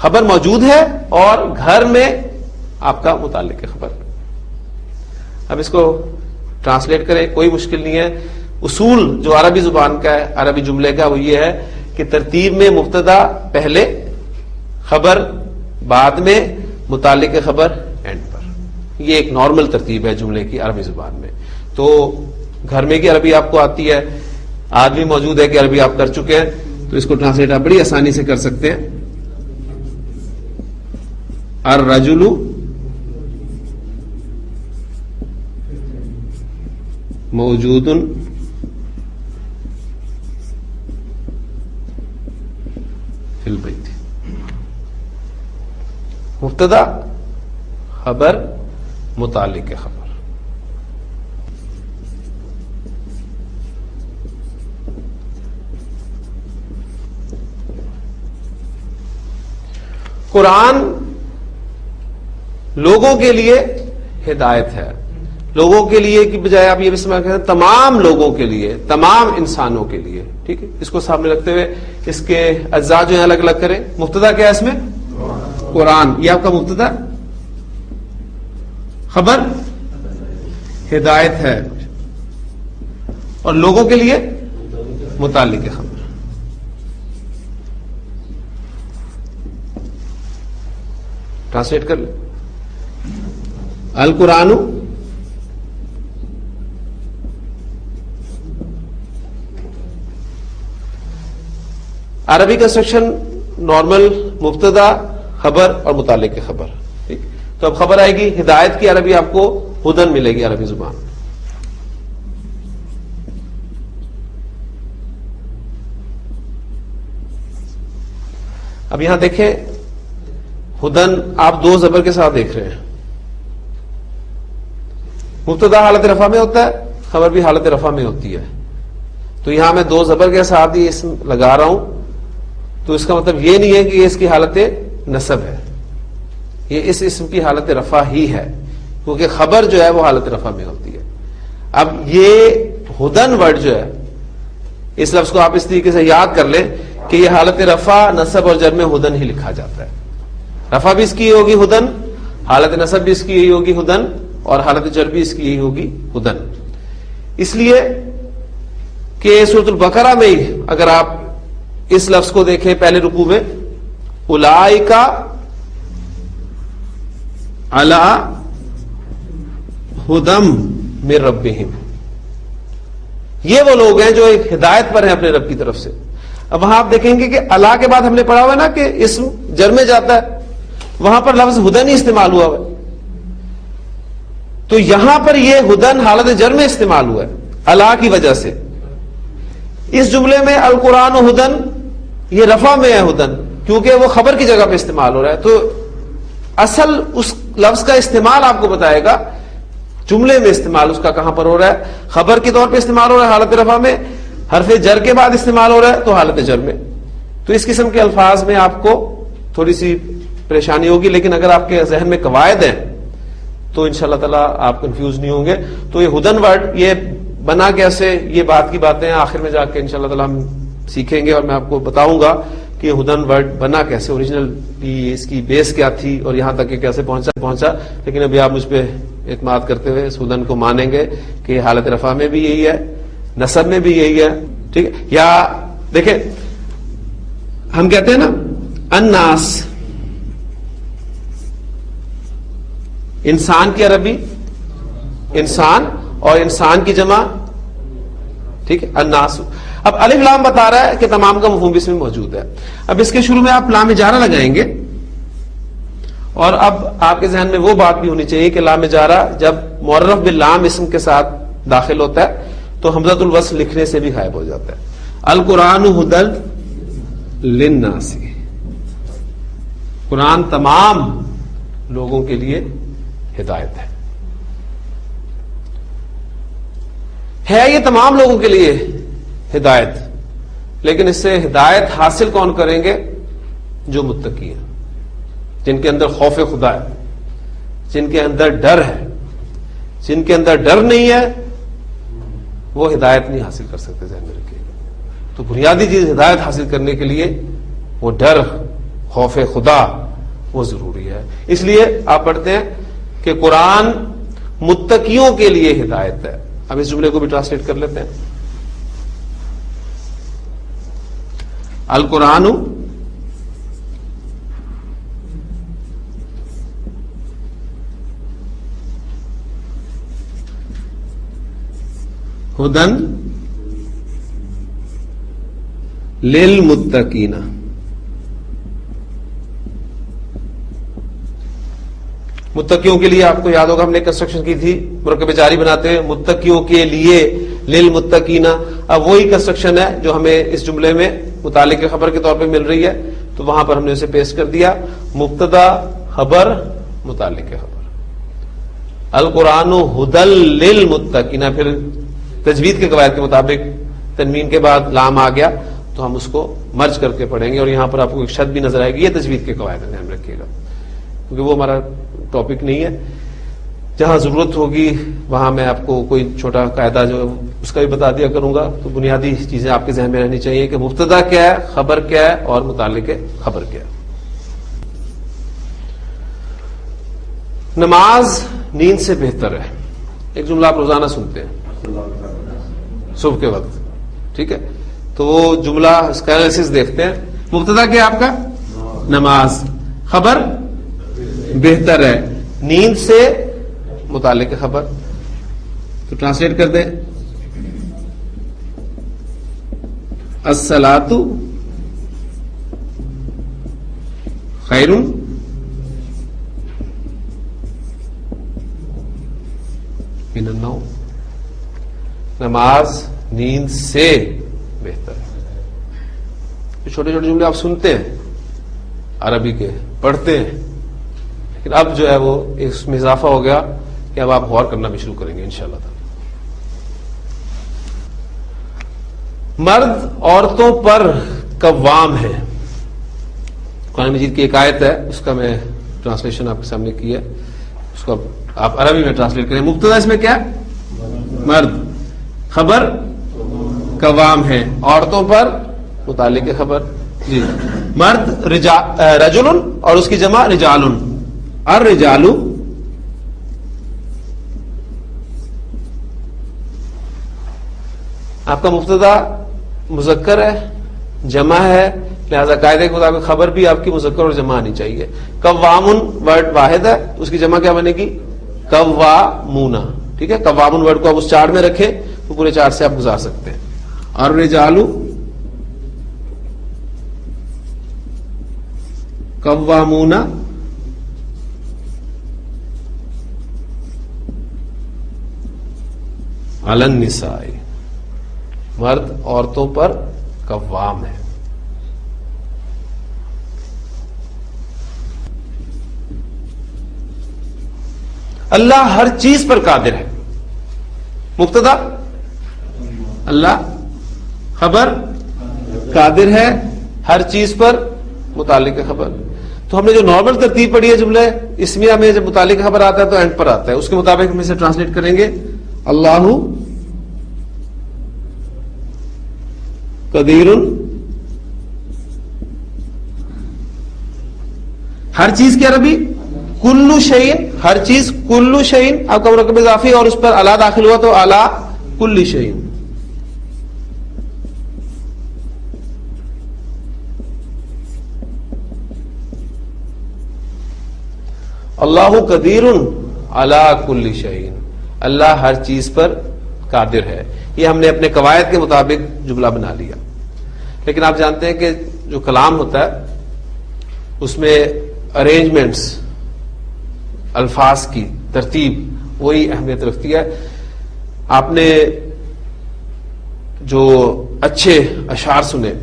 خبر موجود ہے اور گھر میں آپ کا متعلق خبر. اب اس کو ٹرانسلیٹ کریں, کوئی مشکل نہیں ہے. اصول جو عربی زبان کا ہے, عربی جملے کا, وہ یہ ہے کہ ترتیب میں مبتدا پہلے, خبر بعد میں, متعلق خبر اینڈ پر. یہ ایک نارمل ترتیب ہے جملے کی عربی زبان میں. تو گھر میں کی عربی آپ کو آتی ہے, آدمی موجود ہے کہ عربی آپ کر چکے ہیں, تو اس کو ٹرانسلیٹ آپ بڑی آسانی سے کر سکتے ہیں. الرجل موجود فی البیت. مبتدا خبر متعلق خبر. قرآن لوگوں کے لیے ہدایت ہے. لوگوں کے لیے کی بجائے آپ یہ بھی سمجھ ہیں تمام لوگوں کے لیے, تمام انسانوں کے لیے. ٹھیک ہے, اس کو سامنے رکھتے ہوئے اس کے اجزاء جو ہیں الگ الگ کریں. مبتدا کیا ہے اس میں؟ قرآن. یہ آپ کا مبتدا. خبر ہدایت ہے, اور لوگوں کے لیے متعلق خبر. ٹرانسلیٹ کر لیں. القرآن عربی کنسٹرکشن نارمل مبتدا خبر اور متعلق خبر. ٹھیک, تو اب خبر آئے گی ہدایت کی عربی آپ کو ہدن ملے گی عربی زبان. اب یہاں دیکھیں ہدن آپ دو زبر کے ساتھ دیکھ رہے ہیں. مبتدا حالت رفع میں ہوتا ہے, خبر بھی حالت رفع میں ہوتی ہے. تو یہاں میں دو زبر کے ساتھ ہی اسم لگا رہا ہوں, تو اس کا مطلب یہ نہیں ہے کہ یہ اس کی حالت نصب ہے, یہ اس اسم کی حالت رفع ہی ہے, کیونکہ خبر جو ہے وہ حالت رفع میں ہوتی ہے. اب یہ ہدن ورڈ جو ہے, اس لفظ کو آپ اس طریقے سے یاد کر لیں کہ یہ حالت رفع, نصب اور جر میں ہدن ہی لکھا جاتا ہے. رفع بھی اس کی ہوگی ہدن, حالت نصب بھی اس کی یہی ہوگی ہدن, اور حالت جر بھی اس کی یہی ہوگی ہدن. اس لیے کہ سورۃ البقرہ میں ہی اگر آپ اس لفظ کو دیکھیں پہلے رکوع میں, اولئک علی ہدی من ربہم, یہ وہ لوگ ہیں جو ایک ہدایت پر ہیں اپنے رب کی طرف سے. اب وہاں آپ دیکھیں گے کہ اللہ کے بعد ہم نے پڑھا ہوا ہے نا کہ اسم جر میں جاتا ہے, وہاں پر لفظ ہدن ہی استعمال ہوا ہے. تو یہاں پر یہ ہدن حالت جر میں استعمال ہوا ہے اللہ کی وجہ سے. اس جملے میں القرآن و ہدن یہ رفع میں ہے ہدن, کیونکہ وہ خبر کی جگہ پہ استعمال ہو رہا ہے. تو اصل اس لفظ کا استعمال آپ کو بتائے گا جملے میں استعمال اس کا کہاں پر ہو رہا ہے. خبر کے طور پہ استعمال ہو رہا ہے حالت رفع میں, حرف جر کے بعد استعمال ہو رہا ہے تو حالت جر میں. تو اس قسم کے الفاظ میں آپ کو تھوڑی سی پریشانی ہوگی, لیکن اگر آپ کے ذہن میں قواعد ہیں تو انشاءاللہ تعالیٰ آپ کنفیوز نہیں ہوں گے. تو یہ ہدن ورڈ یہ بنا کیسے, یہ بات کی باتیں آخر میں جا کے انشاءاللہ تعالیٰ ہم سیکھیں گے, اور میں آپ کو بتاؤں گا کہ یہ ہدن ورڈ بنا کیسے, اوریجنل اس کی بیس کیا تھی اور یہاں تک کہ کیسے پہنچا. لیکن ابھی آپ مجھ پہ اعتماد کرتے ہوئے اس ہدن کو مانیں گے کہ حالت رفع میں بھی یہی ہے، نصب میں بھی یہی ہے. ٹھیک ہے. یا دیکھیں ہم کہتے ہیں نا الناس، انسان کی عربی انسان اور انسان کی جمع ٹھیک ہے الناس. اب الف لام بتا رہا ہے کہ تمام کا مفہوم اس میں موجود ہے. اب اس کے شروع میں آپ لام جارہ لگائیں گے، اور اب آپ کے ذہن میں وہ بات بھی ہونی چاہیے کہ لام جارہ جب معرف باللام اسم کے ساتھ داخل ہوتا ہے تو حمزۃ الوصل لکھنے سے بھی غائب ہو جاتا ہے. القرآن ھدی للناس، قرآن تمام لوگوں کے لیے ہدایت ہے یہ تمام لوگوں کے لیے ہدایت، لیکن اس سے ہدایت حاصل کون کریں گے؟ جو متقی ہیں، جن کے اندر خوف خدا ہے، جن کے اندر ڈر ہے. جن کے اندر ڈر نہیں ہے وہ ہدایت نہیں حاصل کر سکتے. ذہن میں رکھیے گا. تو بنیادی چیز ہدایت حاصل کرنے کے لیے وہ ڈر، خوف خدا وہ ضروری ہے. اس لیے آپ پڑھتے ہیں کہ قرآن متقیوں کے لیے ہدایت ہے. اب اس جملے کو بھی ٹرانسلیٹ کر لیتے ہیں. القرآن ھدی للمتقین. متقیوں کے لیے آپ کو یاد ہوگا ہم نے کنسٹرکشن کی تھی مرکب جاری بناتے ہیں متقیوں کے لیے للمتقین. اب وہی کنسٹرکشن ہے جو ہمیں اس جملے میں متعلق خبر کے طور پہ مل رہی ہے، تو وہاں پر ہم نے اسے پیش کر دیا مبتدا خبر متعلق خبر. القرآن ھدی للمتقین، پھر تجوید کے قواعد کے مطابق تنوین کے بعد لام آ گیا تو ہم اس کو مرج کر کے پڑھیں گے، اور یہاں پر آپ کو ایک شد بھی نظر آئے گی. یہ تجوید کے قواعد ہے، دھیان رکھیے گا کیونکہ وہ ہمارا ٹاپک نہیں ہے. جہاں ضرورت ہوگی وہاں میں آپ کو کوئی چھوٹا قاعدہ جو اس کا بھی بتا دیا کروں گا. تو بنیادی چیزیں آپ کے ذہن میں رہنی چاہیے کہ مبتدا کیا ہے، خبر کیا ہے، اور متعلق خبر کیا ہے. نماز نیند سے بہتر ہے، ایک جملہ آپ روزانہ سنتے ہیں صبح کے وقت. ٹھیک ہے، تو وہ جملہ اس کا انالیسس دیکھتے ہیں. مبتدا کیا آپ کا؟ نماز. خبر بہتر ہے، نیند سے متعلق خبر. تو ٹرانسلیٹ کر دیں الصلاۃ خیر من النوم. نماز نیند سے بہتر ہے. چھوٹے چھوٹے جملے آپ سنتے ہیں عربی کے، پڑھتے ہیں، لیکن اب جو ہے وہ اس میں اضافہ ہو گیا کہ اب آپ غور کرنا بھی شروع کریں گے انشاءاللہ تعالی. مرد عورتوں پر قوام ہے. قرآن مجید کی ایک آیت ہے، اس کا میں ٹرانسلیشن آپ کے سامنے کی ہے، اس کو آپ عربی میں ٹرانسلیٹ کریں. مبتدا اس میں کیا؟ مرد. خبر قوام ہے، عورتوں پر متعلق خبر. جی مرد رجل اور اس کی جمع رجال. الرجال آپ کا مبتدا مذکر ہے، جمع ہے، لہذا قاعدے کے مطابق خبر بھی آپ کی مذکر اور جمع آنی چاہیے. قوامن ورڈ واحد ہے، اس کی جمع کیا بنے گی؟ قوامون. ٹھیک ہے، قوامن ورڈ کو آپ اس چارٹ میں رکھیں تو پورے چارٹ سے آپ گزار سکتے ہیں. الرجال قوامون علی النساء. مرد عورتوں پر قوام ہے. اللہ ہر چیز پر قادر ہے. مبتدا اللہ، خبر قادر ہے ہر چیز پر متعلق خبر. تو ہم نے جو نارمل ترتیب پڑھی ہے جملے اسمیہ میں، جب متعلق خبر آتا ہے تو اینڈ پر آتا ہے، اس کے مطابق ہم اسے ٹرانسلیٹ کریں گے اللہ قدیر. ہر چیز کی عربی کلو شیئن ہر چیز، کلو شیئن آپ کا مرکب اضافی اور اس پر الا داخل ہوا تو الا کل شیئن. اللہ قدیر علی کل شیئن، اللہ ہر چیز پر قادر ہے. یہ ہم نے اپنے قواعد کے مطابق جملہ بنا لیا. لیکن آپ جانتے ہیں کہ جو کلام ہوتا ہے اس میں ارینجمنٹس، الفاظ کی ترتیب وہی اہمیت رکھتی ہے. آپ نے جو اچھے اشعار سنے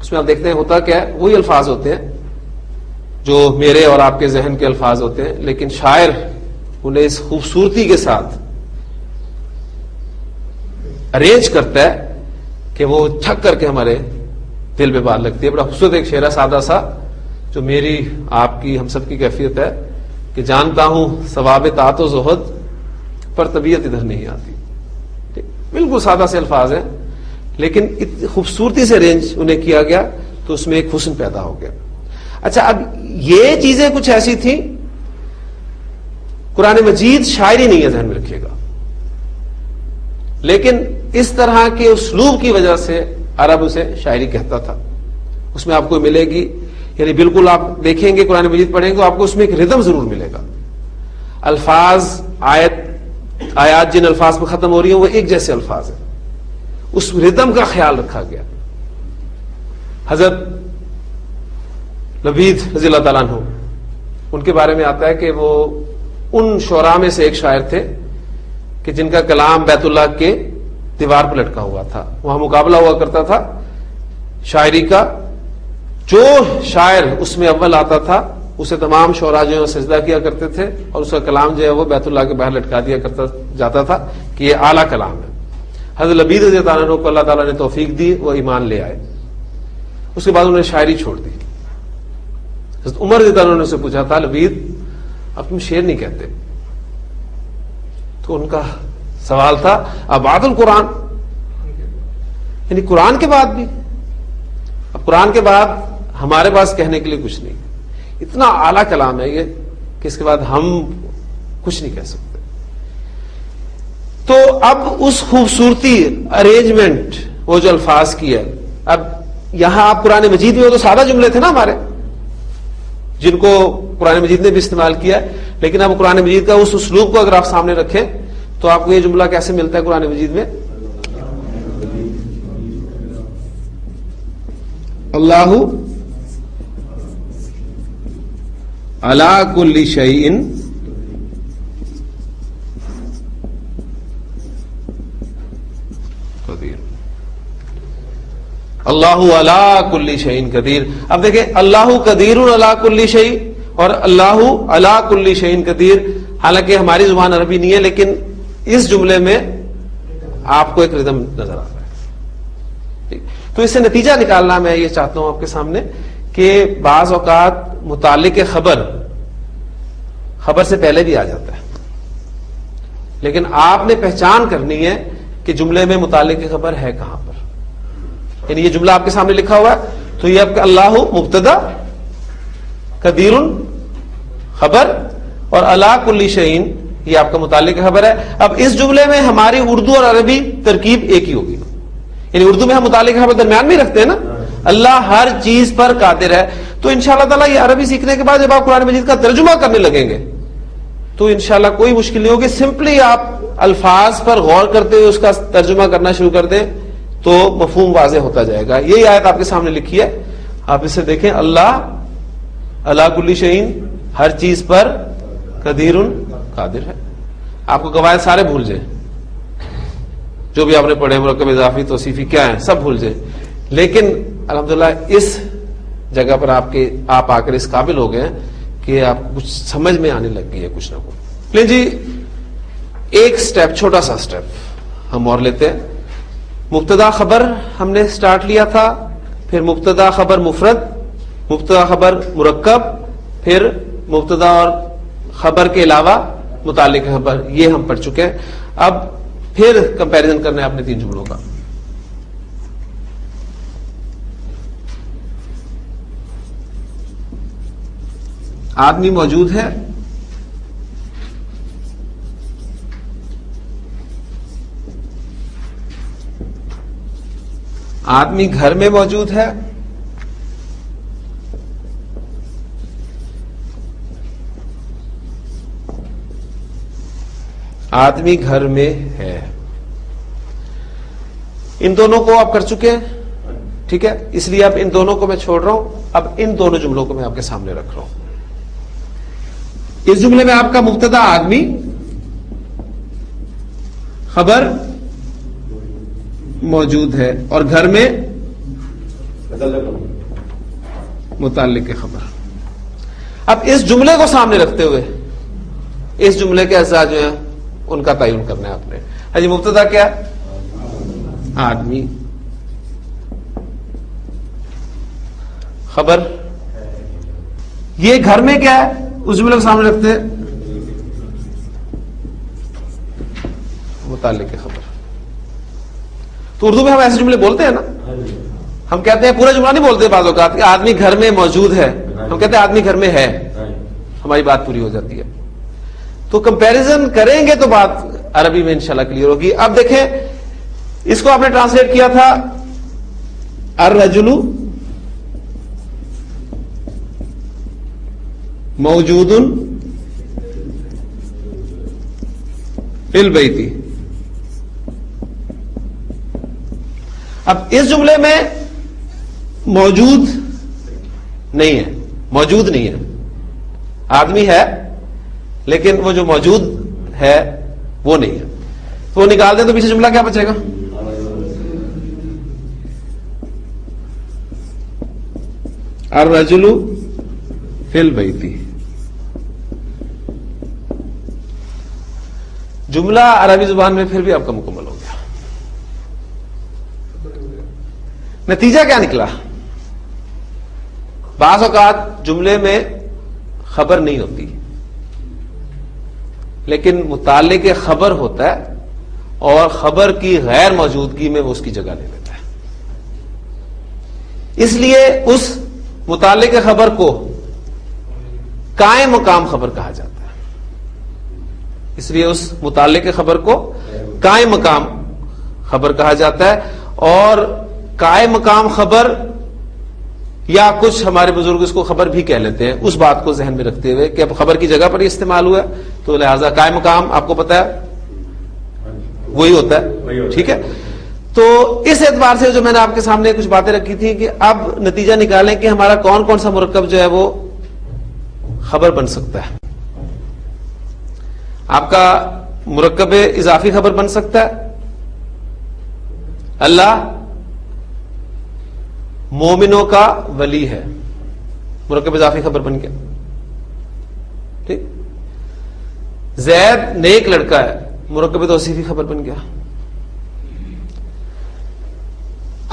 اس میں آپ دیکھتے ہیں ہوتا کیا ہے، وہی الفاظ ہوتے ہیں جو میرے اور آپ کے ذہن کے الفاظ ہوتے ہیں، لیکن شاعر انہیں اس خوبصورتی کے ساتھ ارینج کرتا ہے کہ وہ ٹھک کر کے ہمارے دل پہ بات لگتی ہے. بڑا خوبصورت ایک شعر ہے سادہ سا جو میری آپ کی ہم سب کی کیفیت ہے کہ جانتا ہوں ثواب طاعت و زہد پر طبیعت ادھر نہیں آتی. بالکل سادہ سے الفاظ ہیں لیکن خوبصورتی سے ارینج انہیں کیا گیا تو اس میں ایک حسن پیدا ہو گیا. اچھا اب یہ چیزیں کچھ ایسی تھیں، قرآن مجید شاعری نہیں ہے ذہن میں رکھیے گا، لیکن اس طرح کے اسلوب کی وجہ سے عرب اسے شاعری کہتا تھا. اس میں آپ کو ملے گی، یعنی بالکل آپ دیکھیں گے قرآن مجید پڑھیں گے آپ کو اس میں ایک ردم ضرور ملے گا. الفاظ آیات جن الفاظ پہ ختم ہو رہی ہیں وہ ایک جیسے الفاظ ہیں، اس ردم کا خیال رکھا گیا. حضرت لبید رضی اللہ تعالیٰ عنہ ان کے بارے میں آتا ہے کہ وہ ان شعراء میں سے ایک شاعر تھے کہ جن کا کلام بیت اللہ کے دیوار پر لٹکا ہوا تھا. وہاں مقابلہ ہوا کرتا تھا شاعری کا، جو شاعر اس میں اول آتا تھا اسے تمام شعراء جو ہے سجدہ کیا کرتے تھے اور اس کا کلام جو ہے وہ بیت اللہ کے باہر لٹکا دیا کرتا جاتا تھا کہ یہ اعلیٰ کلام ہے. حضرت لبید رضی اللہ عنہ کو اللہ تعالیٰ نے توفیق دی، وہ ایمان لے آئے. اس کے بعد انہوں نے شاعری چھوڑ دی. حضرت عمر رضی اللہ عنہ نے سے پوچھا تھا لبید اب تم شعر نہیں کہتے، تو ان کا سوال تھا ابعد القرآن، یعنی قرآن کے بعد بھی، اب قرآن کے بعد ہمارے پاس کہنے کے لیے کچھ نہیں. اتنا اعلیٰ کلام ہے یہ کہ اس کے بعد ہم کچھ نہیں کہہ سکتے. تو اب اس خوبصورتی ارینجمنٹ وہ جو الفاظ کی ہے، اب یہاں آپ قرآن مجید میں وہ تو سادہ جملے تھے نا ہمارے جن کو قرآن مجید نے بھی استعمال کیا ہے، لیکن اب قرآن مجید کا اس اسلوب کو اگر آپ سامنے رکھیں تو آپ کو یہ جملہ کیسے ملتا ہے قرآن مجید میں؟ اللہ علی کل شیء قدیر. اللہ علی کل شیء قدیر. اب دیکھیں اللہ قدیر علی کل شیء اور اللہ علی کل شیء قدیر، حالانکہ ہماری زبان عربی نہیں ہے لیکن اس جملے میں آپ کو ایک ردم نظر آ رہا ہے. تو اس سے نتیجہ نکالنا میں یہ چاہتا ہوں آپ کے سامنے کہ بعض اوقات متعلق خبر سے پہلے بھی آ جاتا ہے، لیکن آپ نے پہچان کرنی ہے کہ جملے میں متعلق خبر ہے کہاں پر. یعنی یہ جملہ آپ کے سامنے لکھا ہوا ہے تو یہ آپ کا اللہ مبتدا، قدیر خبر اور علی کل شیء یہ آپ کا متعلق خبر ہے. اب اس جملے میں ہماری اردو اور عربی ترکیب ایک ہی ہوگی، یعنی اردو میں ہم متعلق خبر درمیان میں رکھتے ہیں نا، اللہ ہر چیز پر قادر ہے. تو انشاءاللہ تعالیٰ یہ عربی سیکھنے کے بعد جب آپ قرآن مجید کا ترجمہ کرنے لگیں گے تو انشاءاللہ کوئی مشکل نہیں ہوگی. سمپلی آپ الفاظ پر غور کرتے ہوئے اس کا ترجمہ کرنا شروع کر دیں تو مفہوم واضح ہوتا جائے گا. یہی آیت آپ کے سامنے لکھی ہے، آپ اسے دیکھیں. اللہ علی کل شیء ہر چیز پر قدیر قادر ہے. آپ کو قواعد سارے بھول جائیں، جو بھی آپ نے پڑھے مرکب اضافی توصیفی کیا ہیں سب بھول جائیں، لیکن الحمدللہ اس جگہ پر آپ آ کر اس قابل ہو گئے ہیں کہ آپ کو کچھ سمجھ میں آنے لگ گئی ہے کچھ نہ کچھ. لیں جی ایک سٹیپ، چھوٹا سا سٹیپ ہم اور لیتے ہیں. مبتدا خبر ہم نے سٹارٹ لیا تھا، پھر مبتدا خبر مفرد، مبتدا خبر مرکب، پھر مبتدا اور خبر کے علاوہ متعلق خبر، یہ ہم پڑھ چکے ہیں. اب پھر کمپیریزن کرنا ہے اپنے تین جملوں کا. آدمی موجود ہے، آدمی گھر میں موجود ہے، آدمی گھر میں ہے. ان دونوں کو آپ کر چکے ہیں، ٹھیک ہے، اس لیے اب ان دونوں کو میں چھوڑ رہا ہوں. اب ان دونوں جملوں کو میں آپ کے سامنے رکھ رہا ہوں. اس جملے میں آپ کا مبتدا آدمی، خبر موجود ہے، اور گھر میں متعلق خبر. اب اس جملے کو سامنے رکھتے ہوئے اس جملے کے اجزاء جو ہیں ان کا تعین کرنا ہے آپ نے. ہاں جی، مبتدا کیا؟ آدمی، خبر. یہ گھر میں کیا ہے؟ اس جملے کو سامنے رکھتے ہیں متعلق خبر. تو اردو میں ہم ایسے جملے بولتے ہیں نا، ہم کہتے ہیں پورا جملہ نہیں بولتے بعض اوقات کہ آدمی گھر میں موجود ہے، ہم کہتے ہیں آدمی گھر میں ہے، ہماری بات پوری ہو جاتی ہے. تو کمپیریزن کریں گے تو بات عربی میں انشاءاللہ کلیئر ہوگی. اب دیکھیں، اس کو آپ نے ٹرانسلیٹ کیا تھا الرجل موجود فی البیت. اب اس جملے میں موجود نہیں ہے، موجود نہیں ہے، آدمی ہے لیکن وہ جو موجود ہے وہ نہیں ہے. تو وہ نکال دیں تو پیچھے جملہ کیا بچے گا؟ الرجل فی البیت. جملہ عربی زبان میں پھر بھی آپ کا مکمل ہو گیا. نتیجہ کیا نکلا؟ بعض اوقات جملے میں خبر نہیں ہوتی لیکن متعلق خبر ہوتا ہے، اور خبر کی غیر موجودگی میں وہ اس کی جگہ لے لیتا ہے. اس لیے اس متعلق خبر کو قائم مقام خبر کہا جاتا ہے. اس لیے اس متعلق خبر کو قائم مقام خبر کہا جاتا ہے. اور قائم مقام خبر، یا کچھ ہمارے بزرگ اس کو خبر بھی کہہ لیتے ہیں، اس بات کو ذہن میں رکھتے ہوئے کہ اب خبر کی جگہ پر ہی استعمال ہوا ہے تو لہذا قائم مقام آپ کو پتا ہے وہی ہوتا ہے. ٹھیک ہے، تو اس اعتبار سے جو میں نے آپ کے سامنے کچھ باتیں رکھی تھی کہ اب نتیجہ نکالیں کہ ہمارا کون کون سا مرکب جو ہے وہ خبر بن سکتا ہے. آپ کا مرکب اضافی خبر بن سکتا ہے. اللہ مومنوں کا ولی ہے، مرکب اضافی خبر بن گیا. ٹھیک. زید نیک لڑکا ہے، مرکب توصیفی خبر بن گیا.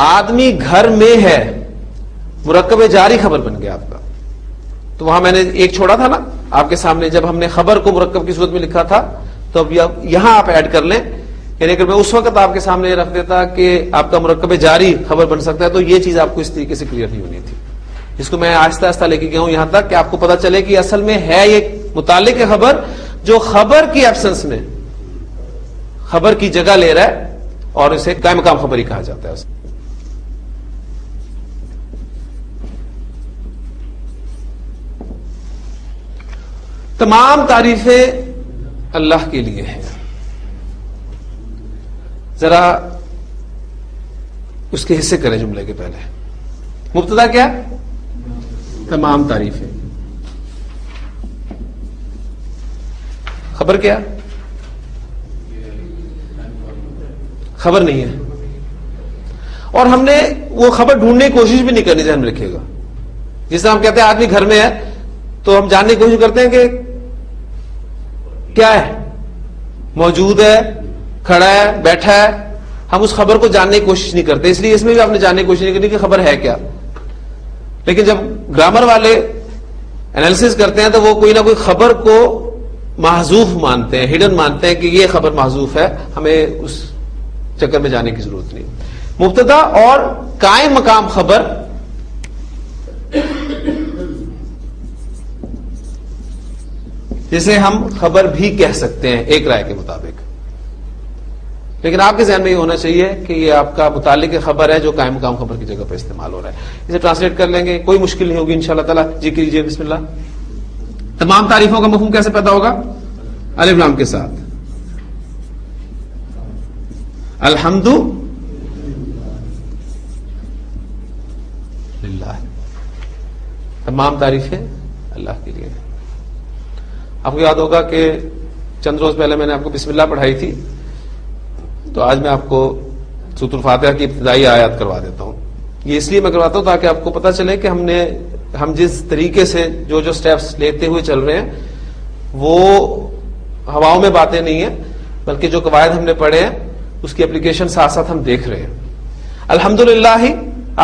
آدمی گھر میں ہے، مرکب جاری خبر بن گیا آپ کا. تو وہاں میں نے ایک چھوڑا تھا نا آپ کے سامنے، جب ہم نے خبر کو مرکب کی صورت میں لکھا تھا تو اب یہاں آپ ایڈ کر لیں. یعنی اگر میں اس وقت آپ کے سامنے یہ رکھ دیتا کہ آپ کا مرکب جاری خبر بن سکتا ہے تو یہ چیز آپ کو اس طریقے سے کلیئر نہیں ہونی تھی. اس کو میں آہستہ آہستہ لے کے گیا ہوں یہاں تک کہ آپ کو پتا چلے کہ اصل میں ہے یہ متعلق خبر جو خبر کی ایبسنس میں خبر کی جگہ لے رہا ہے، اور اسے قائم مقام خبر ہی کہا جاتا ہے. تمام تعریفیں اللہ کے لیے ہیں. ذرا اس کے حصے کریں جملے کے پہلے. مبتدا کیا؟ تمام تعریفیں. خبر کیا؟ خبر نہیں ہے. اور ہم نے وہ خبر ڈھونڈنے کی کوشش بھی نہیں کرنی، ذہن میں رکھیے گا. جس طرح ہم کہتے ہیں آدمی گھر میں ہے تو ہم جاننے کی کوشش کرتے ہیں کہ کیا ہے، موجود ہے، کھڑا ہے، بیٹھا ہے. ہم اس خبر کو جاننے کی کوشش نہیں کرتے. اس لیے اس میں بھی آپ نے جاننے کی کوشش نہیں کرنی کہ خبر ہے کیا. لیکن جب گرامر والے انالیسس کرتے ہیں تو وہ کوئی نہ کوئی خبر کو محذوف مانتے ہیں، ہڈن مانتے ہیں کہ یہ خبر محذوف ہے، ہمیں اس چکر میں جانے کی ضرورت نہیں. مبتدا اور قائم مقام خبر جسے ہم خبر بھی کہہ سکتے ہیں ایک رائے کے مطابق، لیکن آپ کے ذہن میں یہ ہونا چاہیے کہ یہ آپ کا متعلق خبر ہے جو قائم مقام خبر کی جگہ پر استعمال ہو رہا ہے. اسے ٹرانسلیٹ کر لیں گے، کوئی مشکل نہیں ہوگی انشاءاللہ تعالی. جی کیجیے بسم اللہ. تمام تعریفوں کا مفہوم کیسے پیدا ہوگا؟ الف لام کے ساتھ. الحمد للہ، تمام تعریفیں اللہ کے لیے. آپ کو یاد ہوگا کہ چند روز پہلے میں نے آپ کو بسم اللہ پڑھائی تھی، تو آج میں آپ کو سورۃ الفاتحہ کی ابتدائی آیات کروا دیتا ہوں. یہ اس لیے میں کرواتا ہوں تاکہ آپ کو پتہ چلے کہ ہم جس طریقے سے جو سٹیپس لیتے ہوئے چل رہے ہیں وہ ہواؤں میں باتیں نہیں ہیں، بلکہ جو قواعد ہم نے پڑھے ہیں اس کی اپلیکیشن ساتھ ساتھ ہم دیکھ رہے ہیں. الحمدللہ ہی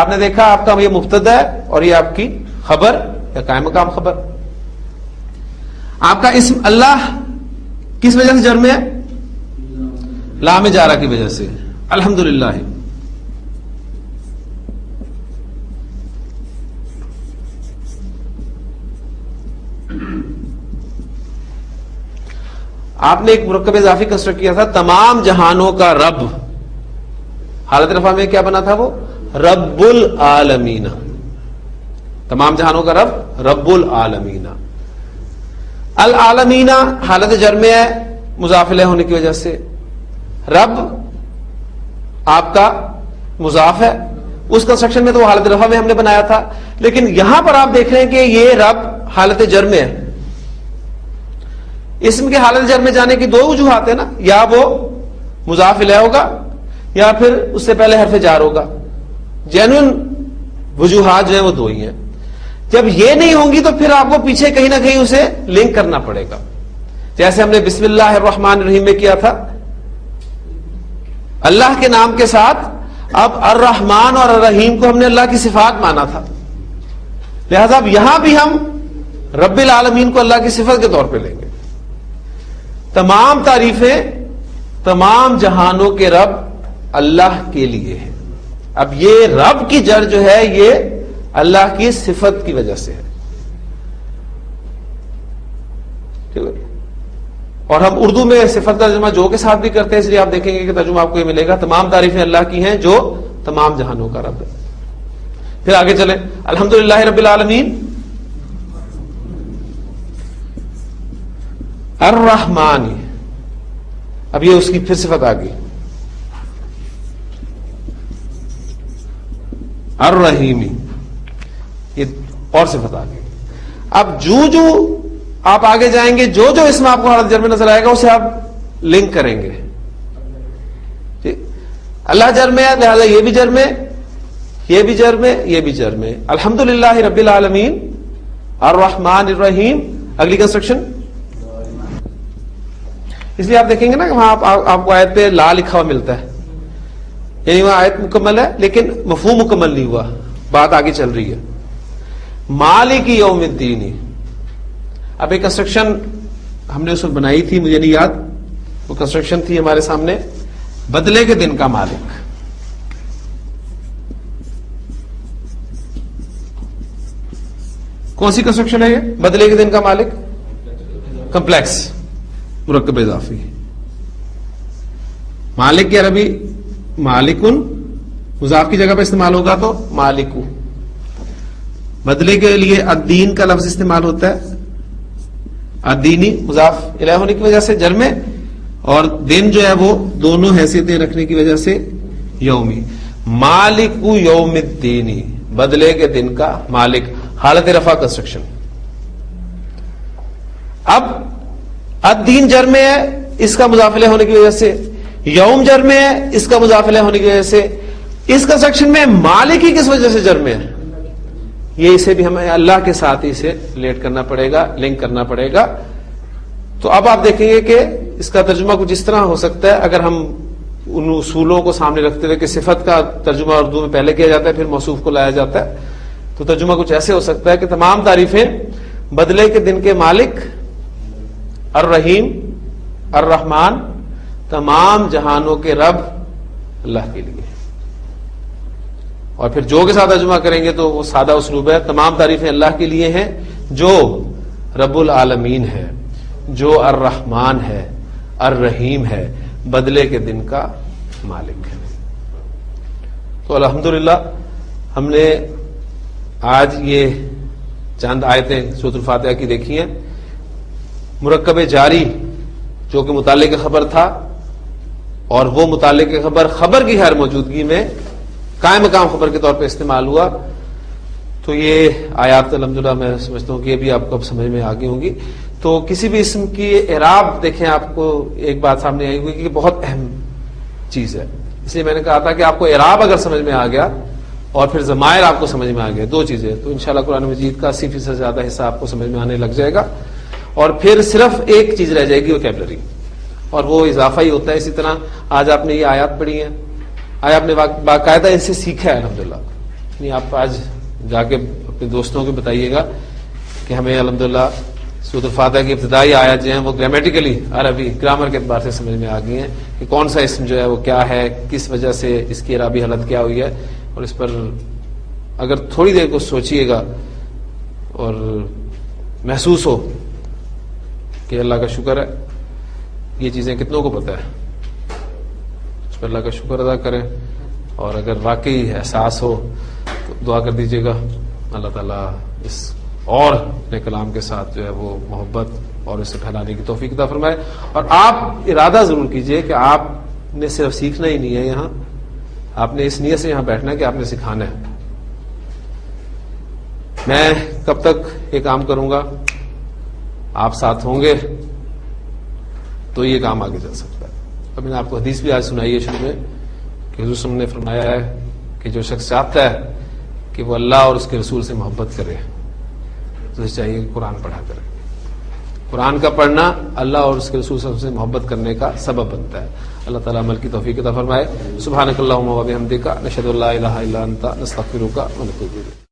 آپ نے دیکھا، آپ کا یہ مبتدا ہے اور یہ آپ کی خبر یا قائم مقام خبر. آپ کا اسم اللہ کس وجہ سے جر میں ہے؟ لام جارہ کی وجہ سے. الحمدللہ. آپ نے ایک مرکب اضافی کنسٹرکٹ کیا تھا، تمام جہانوں کا رب. حالت رفع میں کیا بنا تھا؟ وہ رب العالمین. تمام جہانوں کا رب، رب العالمین. العالمین حالت جر میں ہے مضاف الیہ ہونے کی وجہ سے. رب آپ کا مضاف ہے، اس کنسٹرکشن میں تو حالت رفع میں ہم نے بنایا تھا، لیکن یہاں پر آپ دیکھ رہے ہیں کہ یہ رب حالت جر میں ہے. اسم کے حالت جر میں جانے کی دو وجوہات ہیں نا، یا وہ مضاف الیہ ہوگا یا پھر اس سے پہلے حرف جار ہوگا. جینوئن وجوہات جو ہیں وہ دو ہی ہیں. جب یہ نہیں ہوں گی تو پھر آپ کو پیچھے کہیں نہ کہیں اسے لنک کرنا پڑے گا، جیسے ہم نے بسم اللہ الرحمن الرحیم میں کیا تھا، اللہ کے نام کے ساتھ. اب الرحمن اور الرحیم کو ہم نے اللہ کی صفات مانا تھا، لہذا اب یہاں بھی ہم رب العالمین کو اللہ کی صفت کے طور پہ لیں گے. تمام تعریفیں تمام جہانوں کے رب اللہ کے لیے ہے. اب یہ رب کی جڑ جو ہے یہ اللہ کی صفت کی وجہ سے ہے. اور ہم اردو میں صفت کا ترجمہ جو کے ساتھ بھی کرتے ہیں، اس لیے آپ دیکھیں گے کہ ترجمہ آپ کو یہ ملے گا، تمام تعریفیں اللہ کی ہیں جو تمام جہانوں کا رب ہے. پھر آگے چلیں. الحمدللہ رب العالمین. الرحمن، اب یہ اس کی پھر صفت آ گئی. الرحیمی، یہ اور صفت آ گئی. اب جو آپ آگے جائیں گے، جو اسم آپ کو حالت جر میں نظر آئے گا اسے آپ لنک کریں گے. اللہ جر میں ہے لہذا یہ بھی جر میں، یہ بھی جر میں، یہ بھی جر میں. الحمدللہ رب العالمین الرحمن الرحیم. اگلی کنسٹرکشن، اس لیے آپ دیکھیں گے نا کہ وہاں آپ کو آیت پہ لا لکھا ہوا ملتا ہے، یعنی وہاں آیت مکمل ہے لیکن مفہوم مکمل نہیں ہوا، بات آگے چل رہی ہے. مالک یوم الدین. اب ایک کنسٹرکشن ہم نے اس وقت بنائی تھی، مجھے نہیں یاد، وہ کنسٹرکشن تھی ہمارے سامنے، بدلے کے دن کا مالک. کون سی کنسٹرکشن ہے یہ؟ بدلے کے دن کا مالک. کمپلیکس مرکب اضافی. مالک کی عربی مالکن، مضاف کی جگہ پہ استعمال ہوگا تو مالکو. بدلے کے لیے الدین کا لفظ استعمال ہوتا ہے، الدینی مضاف الیہ ہونے کی وجہ سے جر میں، اور دن جو ہے وہ دونوں حیثیتیں رکھنے کی وجہ سے یومی. مالکو یوم الدینی، بدلے کے دن کا مالک. حالت رفع کنسٹرکشن. اب الدین جر میں ہے اس کا مضاف الیہ ہونے کی وجہ سے، یوم جر میں ہے اس کا مضاف الیہ ہونے کی وجہ سے. اس کنسٹرکشن میں مالک ہی کس وجہ سے جر میں ہے؟ یہ اسے بھی ہمیں اللہ کے ساتھ ہی اسے ریلیٹ کرنا پڑے گا، لنک کرنا پڑے گا. تو اب آپ دیکھیں گے کہ اس کا ترجمہ کچھ اس طرح ہو سکتا ہے، اگر ہم ان اصولوں کو سامنے رکھتے ہوئے کہ صفت کا ترجمہ اردو میں پہلے کیا جاتا ہے پھر موصوف کو لایا جاتا ہے، تو ترجمہ کچھ ایسے ہو سکتا ہے کہ تمام تعریفیں بدلے کے دن کے مالک الرحیم الرحمن، تمام جہانوں کے رب اللہ کے لیے. اور پھر جو کے ساتھ ترجمہ کریں گے تو وہ سادہ اسلوب ہے، تمام تعریفیں اللہ کے لیے ہیں جو رب العالمین ہے، جو الرحمن ہے، الرحیم ہے، بدلے کے دن کا مالک ہے۔ تو الحمدللہ ہم نے آج یہ چند آیتیں سورۃ الفاتحہ کی دیکھی ہیں۔ مرکب جاری جو کہ متعلق خبر تھا، اور وہ متعلق خبر کی ہر موجودگی میں قائم مقام خبر کے طور پہ استعمال ہوا، تو یہ آیات الحمدللہ میں سمجھتا ہوں کہ یہ بھی آپ کو اب سمجھ میں آ گئی ہوں گی۔ تو کسی بھی اسم کی اعراب دیکھیں، آپ کو ایک بات سامنے آئی ہوئی کہ بہت اہم چیز ہے، اس لیے میں نے کہا تھا کہ آپ کو اعراب اگر سمجھ میں آ گیا اور پھر ضمائر آپ کو سمجھ میں آ گیا، دو چیزیں، تو انشاءاللہ قرآن مجید کا 80% سے زیادہ حصہ آپ کو سمجھ میں آنے لگ جائے گا، اور پھر صرف ایک چیز رہ جائے گی، ووکیبلری، اور وہ اضافہ ہی ہوتا ہے۔ اسی طرح آج آپ نے یہ آیات پڑھی ہیں، آج آپ نے باقاعدہ ان سے سیکھا ہے الحمدللہ، نہیں آپ آج جا کے اپنے دوستوں کو بتائیے گا کہ ہمیں الحمدللہ سورۃ الفاتحہ کی ابتدائی آیات جو ہیں وہ گرامیٹیکلی عربی گرامر کے اعتبار سے سمجھ میں آ گئی ہیں کہ کون سا اسم جو ہے وہ کیا ہے، کس وجہ سے اس کی اعرابی حالت کیا ہوئی ہے، اور اس پر اگر تھوڑی دیر کو سوچیے گا اور محسوس ہو کہ اللہ کا شکر ہے، یہ چیزیں کتنوں کو پتہ ہے، اس پر اللہ کا شکر ادا کریں، اور اگر واقعی احساس ہو تو دعا کر دیجیے گا اللہ تعالیٰ اس اور اپنے کلام کے ساتھ جو ہے وہ محبت اور اسے پھیلانے کی توفیق عطا فرمائے۔ اور آپ ارادہ ضرور کیجئے کہ آپ نے صرف سیکھنا ہی نہیں ہے، یہاں آپ نے اس نیت سے یہاں بیٹھنا ہے کہ آپ نے سکھانا ہے۔ میں کب تک یہ کام کروں گا، آپ ساتھ ہوں گے تو یہ کام آگے چل سکتا ہے۔ اب میں نے آپ کو حدیث بھی آج سنائی ہے شروع میں کہ حضور صلی اللہ علیہ وسلم نے فرمایا ہے کہ جو شخص چاہتا ہے کہ وہ اللہ اور اس کے رسول سے محبت کرے تو اسے چاہیے کہ قرآن پڑھا کرے۔ قرآن کا پڑھنا اللہ اور اس کے رسول صلی اللہ علیہ وسلم سے محبت کرنے کا سبب بنتا ہے۔ اللہ تعالیٰ عمل کی توفیق عطا فرمائے۔ سبحانک اللہم و بحمدک، نشہد ان لا الہ الا انت، نستغفرک و نتوب الیک۔